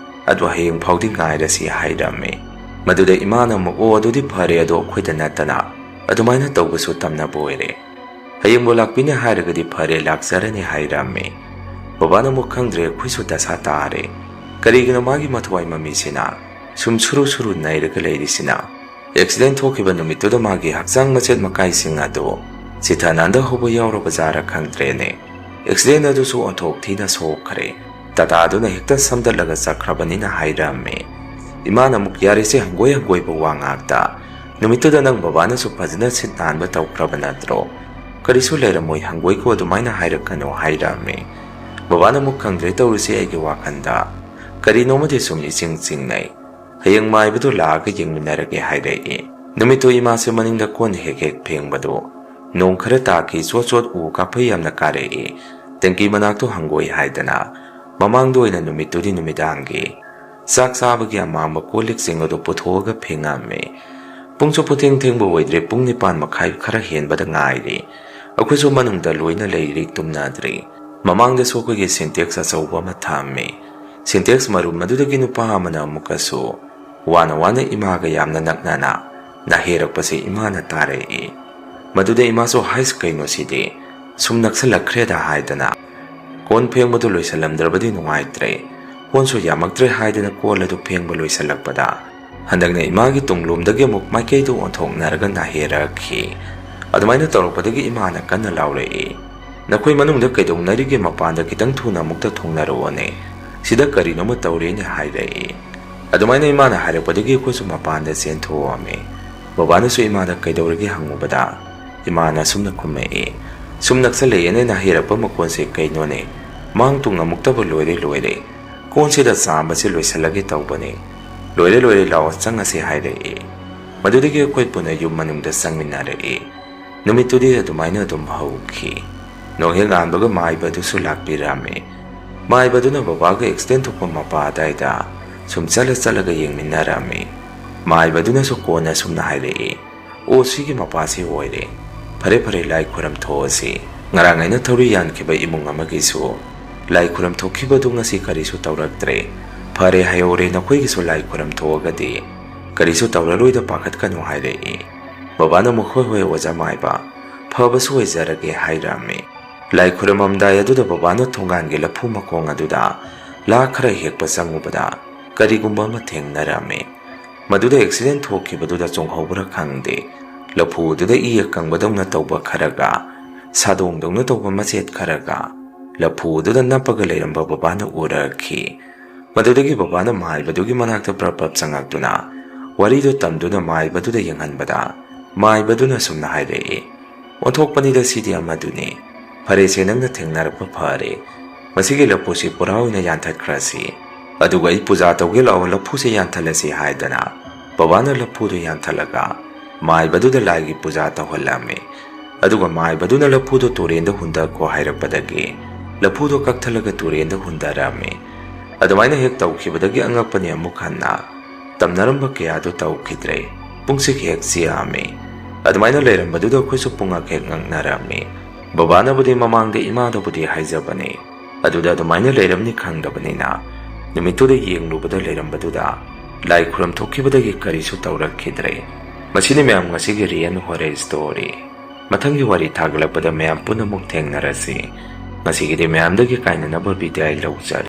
[SPEAKER 2] ꯑꯗꯨ ꯍꯌꯦꯡ ꯐꯥꯎꯗꯤ ꯉꯥꯏꯔꯁꯤ ꯍꯥꯏꯔꯝꯃꯤ꯫ ꯃꯗꯨꯗ ꯏꯃꯥꯅ ꯑꯃꯨꯛ ꯑꯣ ꯑꯗꯨꯗꯤ ꯐꯔꯦ, ꯑꯗꯣ ꯑꯩꯈꯣꯏꯗ ꯅꯠꯇꯅ ꯑꯗꯨꯃꯥꯏꯅ ꯇꯧꯕꯁꯨ ꯇꯝꯅꯕ ꯑꯣꯏꯔꯦ, ꯍꯌꯦꯡꯕꯨ ꯂꯥꯛꯄꯤꯅꯦ ꯍꯥꯏꯔꯒꯗꯤ ꯐꯔꯦ ꯂꯥꯛꯆꯔꯅꯤ ꯍꯥꯏꯔꯝꯃꯤ꯫ ꯕꯕꯥꯅ ꯑꯃꯨꯛ ꯈꯪꯗ꯭ꯔꯦ, ꯑꯩꯈꯣꯏꯁꯨ ꯗꯁꯥ ꯇꯥꯔꯦ, ꯀꯔꯤꯒꯤꯅꯣ ꯃꯥꯒꯤ ꯃꯊꯋꯥꯏ ꯃꯃꯤꯁꯤꯅ ꯁꯨꯝ ꯁꯨꯔꯨ ꯁꯨꯔꯨ ꯅꯩꯔꯒ ꯂꯩꯔꯤꯁꯤꯅ? ꯑꯦꯛꯁꯤꯗꯦꯟ ꯊꯣꯛꯈꯤꯕ ꯅꯨꯃꯤꯠꯇꯨꯗ ꯃꯥꯒꯤ ꯍꯛꯆꯥꯡ ꯃꯆꯦꯠ ꯃꯀꯥꯏꯁꯤꯡ ꯑꯗꯨ ꯆꯤꯊ ꯅꯥꯟꯗꯍꯧꯕ ꯌꯥꯎꯔꯕꯖꯥꯔ ꯈꯪꯗ꯭ꯔꯦꯅꯦ꯫ ꯑꯦꯛꯁꯤꯗꯦꯟ ꯑꯗꯨꯁꯨ ꯑꯣꯟꯊꯣꯛ ꯊꯤꯅ ꯁꯣꯛꯈ꯭ꯔꯦ, ꯇꯥꯇꯥꯗꯨꯅ ꯍꯦꯛꯇ ꯁꯝꯗꯠꯂꯒ ꯆꯠꯈ꯭ꯔꯕꯅꯤꯅ ꯍꯥꯏꯔꯝꯃꯤ꯫ ꯏꯃꯥꯅ ꯑꯃꯨꯛ ꯌꯥꯔꯤꯁꯦ ꯍꯪꯒꯣꯏ ꯍꯪꯒꯣꯏꯕ ꯋꯥ ꯉꯥꯛꯇ, ꯅꯨꯃꯤꯠꯇꯨꯗ ꯅꯪ ꯕꯕꯥꯅꯁꯨ ꯐꯖꯅ ꯁꯤꯠ ꯅꯥꯟꯕ ꯇꯧꯈ꯭ꯔꯕ ꯅꯠꯇ꯭ꯔꯣ? ꯀꯔꯤꯁꯨ ꯂꯩꯔꯝꯃꯣꯏ, ꯍꯪꯒꯣꯏꯀꯣ ꯑꯗꯨꯃꯥꯏꯅ ꯍꯥꯏꯔꯛꯀꯅꯣ ꯍꯥꯏꯔꯝꯃꯤ꯫ ꯕꯕꯥꯅ ꯑꯃꯨꯛ ꯈꯪꯗ꯭ꯔꯦ ꯇꯧꯔꯤꯁꯦ, ꯑꯩꯒꯤ ꯋꯥꯈꯜꯗ ꯀꯔꯤꯅꯣꯃꯗꯤ ꯁꯨꯝ ꯏꯆꯤꯡ ꯆꯤꯡꯅꯩ, ꯍꯌꯦꯡ ꯃꯥꯏꯕꯗꯨ ꯂꯥꯛꯑꯒ ꯌꯦꯡꯃꯤꯟꯅꯔꯒꯦ ꯍꯥꯏꯔꯛꯏ꯫ ꯅꯨꯃꯤꯠꯇꯨ ꯏꯃꯥꯁꯦ ꯃꯅꯤꯡꯗ ꯀꯣꯟ ꯍꯦꯛ ꯍꯦꯛ ꯐꯦꯡꯕꯗꯨ ꯅꯣꯡ ꯈꯔ ꯇꯥꯈꯤ, ꯆꯣꯠ ꯆꯣꯠ ꯎ ꯀꯥꯐꯩ ꯌꯥꯝꯅ ꯀꯥꯔꯛꯏ, ꯇꯦꯡꯀꯤ ꯃꯅꯥꯛꯇꯨ ꯍꯪꯒꯣꯏ ꯍꯥꯏꯗꯅ ꯃꯃꯥꯡꯗ ꯑꯣꯏꯅ ꯅꯨꯃꯤꯠꯇꯨꯗꯤ ꯅꯨꯃꯤꯗꯥꯡꯒꯤ ꯆꯥꯛ ꯆꯥꯕꯒꯤ ꯑꯃꯥꯡꯕ ꯀꯣꯜꯂꯤꯛꯁꯤꯡ ꯑꯗꯨ ꯄꯨꯊꯣꯛꯑꯒ ꯐꯦꯡꯉꯝꯃꯤ꯫ ꯄꯨꯡꯁꯨ ꯄꯨꯊꯦꯡ ꯊꯦꯡꯕ ꯑꯣꯏꯗ꯭ꯔꯦ, ꯄꯨꯡ 9:30 ꯈꯔ ꯍꯦꯟꯕꯗ ꯉꯥꯏꯔꯤ꯫ ꯑꯩꯈꯣꯏꯁꯨ ꯃꯅꯨꯡꯗ ꯂꯣꯏꯅ ꯂꯩꯔꯤ, ꯇꯨꯝꯅꯗ꯭ꯔꯤ꯫ ꯃꯃꯥꯡꯗꯁꯨ ꯑꯩꯈꯣꯏꯒꯤ ꯁꯤꯟꯇꯦꯛꯁ ꯑꯆꯧꯕ ꯑꯃ ꯊꯝꯃꯤ꯫ ꯁꯤꯟꯇꯦꯛꯁ ꯃꯔꯨꯝ ꯑꯗꯨꯗꯒꯤ ꯅꯨꯄꯥ ꯑꯃꯅ ꯑꯃꯨꯛꯀꯁꯨ ꯋꯥꯅ ꯋꯥꯅ ꯏꯃꯥꯒ ꯌꯥꯝꯅ ꯅꯛꯅꯅ ꯅꯥꯍꯦꯔꯛꯄꯁꯦ ꯏꯃꯥꯅ ꯇꯥꯔꯛꯏ꯫ ꯃꯗꯨꯗ ꯏꯃꯥꯁꯨ ꯍꯥꯏꯁ ꯀꯩꯅꯣ ꯁꯤꯗꯤ ꯁꯨꯝ ꯅꯛꯁꯜꯂꯛꯈ꯭ꯔꯦꯗ ꯍꯥꯏꯗꯅ ꯀꯣꯟ ꯐꯦꯡꯕꯗꯨ ꯂꯣꯏꯁꯜꯂꯝꯗ꯭ꯔꯕꯗꯤ ꯅꯨꯡꯉꯥꯏꯇ꯭ꯔꯦ, ꯀꯣꯟꯁꯨ ꯌꯥꯝꯃꯛꯇ꯭ꯔꯦ ꯍꯥꯏꯗꯅ ꯀꯣꯜ ꯑꯗꯨ ꯐꯦꯡꯕ ꯂꯣꯏꯁꯜꯂꯛꯄꯗ ꯍꯟꯗꯛꯅ ꯏꯃꯥꯒꯤ ꯇꯨꯡꯂꯣꯝꯗꯒꯤ ꯑꯃꯨꯛ ꯃꯥꯏꯀꯩꯗꯨ ꯑꯣꯟꯊꯣꯛꯅꯔꯒ ꯅꯥꯍꯦꯔꯛꯈꯤ꯫ ꯑꯗꯨꯃꯥꯏꯅ ꯇꯧꯔꯛꯄꯗꯒꯤ ꯏꯃꯥꯅ ꯀꯟꯅ ꯂꯥꯎꯔꯛꯏ, ꯅꯈꯣꯏ ꯃꯅꯨꯡꯗ ꯀꯩꯗꯧꯅꯔꯤꯒꯦ? ꯃꯄꯥꯟꯗ ꯈꯤꯇꯪ ꯊꯨꯅ ꯑꯃꯨꯛꯇ ꯊꯣꯡꯅꯔꯛꯑꯣꯅꯦ, ꯁꯤꯗ ꯀꯔꯤꯅꯣꯃ ꯇꯧꯔꯦꯅꯦ ꯍꯥꯏꯔꯛꯏ꯫ ꯑꯗꯨꯃꯥꯏꯅ ꯏꯃꯥꯅ ꯍꯥꯏꯔꯛꯄꯗꯒꯤ ꯑꯩꯈꯣꯏꯁꯨ ꯃꯄꯥꯟꯗ ꯆꯦꯟꯊꯣꯛꯑꯝꯃꯤ꯫ ꯕꯕꯥꯅꯁꯨ ꯏꯃꯥꯗ ꯀꯩꯗꯧꯔꯒꯦ ꯍꯪꯉꯨꯕꯗ ꯏꯃꯥꯅ ꯁꯨꯝꯅ ꯈꯨꯝꯃꯛꯏ, ꯁꯨꯝ ꯅꯛꯁꯜꯂꯛꯑꯦꯅꯦ ꯅꯥꯍꯦꯔꯛꯄ ꯃꯈꯣꯟꯁꯦ ꯀꯩꯅꯣꯅꯦ, ꯃꯥꯡ ꯇꯨꯡ ꯑꯃꯨꯛꯇꯕꯨ ꯂꯣꯏꯔꯦ, ꯀꯣꯟꯁꯤꯗ ꯆꯥꯝꯕꯁꯦ ꯂꯣꯏꯁꯜꯂꯒꯦ ꯇꯧꯕꯅꯦ, ꯂꯣꯏꯔꯦ ꯂꯥꯛꯑꯣ ꯆꯪꯉꯁꯤ ꯍꯥꯏꯔꯛꯏ꯫ ꯃꯗꯨꯗꯒꯤ ꯑꯩꯈꯣꯏ ꯄꯨꯟꯅ ꯌꯨꯝ ꯃꯅꯨꯡꯗ ꯆꯪꯃꯤꯟꯅꯔꯛꯏ꯫ ꯅꯨꯃꯤꯠꯇꯨꯗꯤ ꯑꯗꯨꯃꯥꯏꯅ ꯑꯗꯨꯝ ꯍꯧꯈꯤ꯫ ꯅꯣꯡꯍꯦꯛ ꯉꯥꯟꯕꯒ ꯃꯥꯏꯕꯗꯨꯁꯨ ꯂꯥꯛꯄꯤꯔꯝꯃꯤ꯫ ꯃꯥꯏꯕꯗꯨꯅ ꯕꯕꯥꯒ ꯑꯦꯛꯁꯤꯗꯦꯟ ꯊꯣꯛꯄ ꯃꯄꯥ ꯑꯗꯥꯏꯗ ꯁꯨꯝ ꯆꯠꯂꯒ ꯌꯦꯡꯃꯤꯟꯅꯔꯝꯃꯤ꯫ ꯃꯥꯏꯕꯗꯨꯅꯁꯨ ꯀꯣꯟꯅ ꯁꯨꯝꯅ ꯍꯥꯏꯔꯛꯏ, ꯑꯣ ꯁꯤꯒꯤ ꯃꯄꯥꯁꯤ ꯑꯣꯏꯔꯦ, ꯐꯔꯦ ꯂꯥꯏ ꯈꯨꯔꯝ ꯊꯣꯛꯑꯁꯤ꯫ ꯉꯔꯥꯡ ꯑꯩꯅ ꯊꯧꯔꯤ ꯌꯥꯟꯈꯤꯕ ꯏꯃꯨꯡ ꯑꯃꯒꯤꯁꯨ ꯂꯥꯏ ꯈꯨꯔꯝ ꯊꯣꯛꯈꯤꯕꯗꯨ ꯉꯁꯤ ꯀꯔꯤꯁꯨ ꯇꯧꯔꯛꯇ꯭ꯔꯦ, ꯐꯔꯦ ꯍꯥꯏꯍꯧꯔꯦ, ꯅꯈꯣꯏꯒꯤꯁꯨ ꯂꯥꯏ ꯈꯨꯔꯝ ꯊꯣꯛꯑꯒꯗꯤ ꯀꯔꯤꯁꯨ ꯇꯧꯔꯔꯣꯏꯗ ꯄꯥꯈꯠꯀꯅꯨ ꯍꯥꯏꯔꯛꯏ꯫ ꯕꯕꯥꯅ ꯑꯃꯨꯛ ꯍꯣꯏ ꯑꯣꯖꯥ ꯃꯥꯏꯕ, ꯐꯕꯁꯨ ꯑꯣꯏꯖꯔꯒꯦ ꯍꯥꯏꯔꯝꯃꯤ꯫ ꯂꯥꯏ ꯈꯨꯔꯝꯃꯝꯗꯥꯏ ꯑꯗꯨꯗ ꯕꯕꯥꯅ ꯊꯣꯡꯒꯥꯟꯒꯤ ꯂꯐꯨ ꯃꯈꯣꯡ ꯑꯗꯨꯗ ꯂꯥ ꯈꯔ ꯍꯦꯛꯄ ꯆꯪꯉꯨꯕꯗ ꯀꯔꯤꯒꯨꯝꯕ ꯑꯃ ꯊꯦꯡꯅꯔꯝꯃꯤ꯫ ꯃꯗꯨꯗ ꯑꯦꯛꯁꯤꯗꯦꯟ ꯊꯣꯛꯈꯤꯕꯗꯨꯗ ꯆꯣꯡꯍꯧꯕ꯭ꯔꯥ ꯈꯪꯗꯦ, ꯂꯐꯨꯗꯨꯗ ꯏ ꯑꯀꯪꯕꯗꯧꯅ ꯇꯧꯕ ꯈꯔꯒ ꯁꯥꯗꯣꯡꯗꯧꯅ ꯇꯧꯕ ꯃꯆꯦꯠ ꯈꯔꯒ ꯂꯐꯨꯗꯨꯗ ꯅꯞꯄꯒ ꯂꯩꯔꯝꯕ ꯕꯕꯥꯅ ꯎꯔꯛꯈꯤ꯫ ꯃꯗꯨꯗꯒꯤ ꯕꯕꯥꯅ ꯃꯥꯏꯕꯗꯨꯒꯤ ꯃꯅꯥꯛꯇ ꯄ꯭ꯔꯞ ꯆꯪꯉꯛꯇꯨꯅ ꯋꯥꯔꯤꯗꯨ ꯇꯝꯗꯨꯅ ꯃꯥꯏꯕꯗꯨꯗ ꯌꯦꯡꯍꯟꯕꯗ ꯃꯥꯏꯕꯗꯨꯅ ꯁꯨꯝꯅ ꯍꯥꯏꯔꯛꯏ, ꯑꯣꯟꯊꯣꯛꯄꯅꯤꯗ ꯁꯤꯗꯤ ꯑꯃꯗꯨꯅꯤ, ꯐꯔꯦꯁꯦ ꯅꯪꯅ ꯊꯦꯡꯅꯔꯛꯄ ꯐꯔꯦ, ꯃꯁꯤꯒꯤ ꯂꯐꯨꯁꯤ ꯄꯨꯔꯥ ꯑꯣꯏꯅ ꯌꯥꯟꯊꯠꯈ꯭ꯔꯁꯤ, ꯑꯗꯨꯒ ꯑꯩ ꯄꯨꯖꯥ ꯇꯧꯒꯦ ꯂꯥꯛꯑꯣ ꯂꯐꯨꯁꯦ ꯌꯥꯟꯊꯠꯂꯁꯤ ꯍꯥꯏꯗꯅ ꯕꯕꯥꯅ ꯂꯐꯨꯗꯨ ꯌꯥꯟꯊꯠꯂꯒ ꯃꯥꯏꯕꯗꯨꯗ ꯂꯥꯏꯒꯤ ꯄꯨꯖꯥ ꯇꯧꯍꯜꯂꯝꯃꯤ꯫ ꯑꯗꯨꯒ ꯃꯥꯏꯕꯗꯨꯅ ꯂꯐꯨꯗꯨ ꯇꯨꯔꯦꯟꯗ ꯍꯨꯟꯗꯈꯣ ꯍꯥꯏꯔꯛꯄꯗꯒꯤ ꯂꯐꯨꯗꯨ ꯀꯛꯊꯠꯂꯒ ꯇꯨꯔꯦꯟꯗ ꯍꯨꯟꯗꯔꯝꯃꯤ꯫ ꯑꯗꯨꯃꯥꯏꯅ ꯍꯦꯛ ꯇꯧꯈꯤꯕꯗꯒꯤ ꯑꯉꯛꯄꯅꯤ, ꯑꯃꯨꯛ ꯍꯟꯅ ꯇꯝꯅꯔꯝꯕ ꯀꯌꯥꯗꯨ ꯇꯧꯈꯤꯗ꯭ꯔꯦ, ꯄꯨꯡꯁꯤꯛ ꯍꯦꯛ ꯆꯤꯛꯑꯝꯃꯤ꯫ ꯑꯗꯨꯃꯥꯏꯅ ꯂꯩꯔꯝꯕꯗꯨꯗ ꯑꯩꯈꯣꯏꯁꯨ ꯄꯨꯡꯉꯛ ꯍꯦꯛ ꯉꯛꯅꯔꯝꯃꯤ꯫ ꯕꯕꯥꯅꯕꯨꯗꯤ ꯃꯃꯥꯡꯗ ꯏꯃꯥꯗꯕꯨꯗꯤ ꯍꯥꯏꯖꯕꯅꯤ, ꯑꯗꯨꯗ ꯑꯗꯨꯃꯥꯏꯅ ꯂꯩꯔꯝꯅꯤ ꯈꯪꯗꯕꯅꯤꯅ ꯅꯨꯃꯤꯠꯇꯨꯗ ꯌꯦꯡꯂꯨꯕꯗ ꯂꯩꯔꯝꯕꯗꯨꯗ ꯂꯥꯏ ꯈꯨꯔꯝ ꯊꯣꯛꯈꯤꯕꯗꯒꯤ ꯀꯔꯤꯁꯨ ꯇꯧꯔꯛꯈꯤꯗ꯭ꯔꯦ꯫ ꯃꯁꯤꯅꯤ ꯃꯌꯥꯝ ꯉꯁꯤꯒꯤ ꯔꯤꯌꯦꯜ ꯍꯣꯔꯔ ꯁ꯭ꯇꯣꯔꯤ꯫ ꯃꯊꯪꯒꯤ ꯋꯥꯔꯤ ꯊꯥꯒꯠꯂꯛꯄꯗ ꯃꯌꯥꯝ ꯄꯨꯟꯅ ꯑꯃꯨꯛ ꯊꯦꯡꯅꯔꯁꯤ꯫ ꯉꯁꯤꯒꯤꯗꯤ ꯃꯌꯥꯝꯗꯒꯤ ꯀꯥꯏꯅꯅꯕ ꯕꯤꯗꯥꯏ ꯂꯧꯖꯔꯤ꯫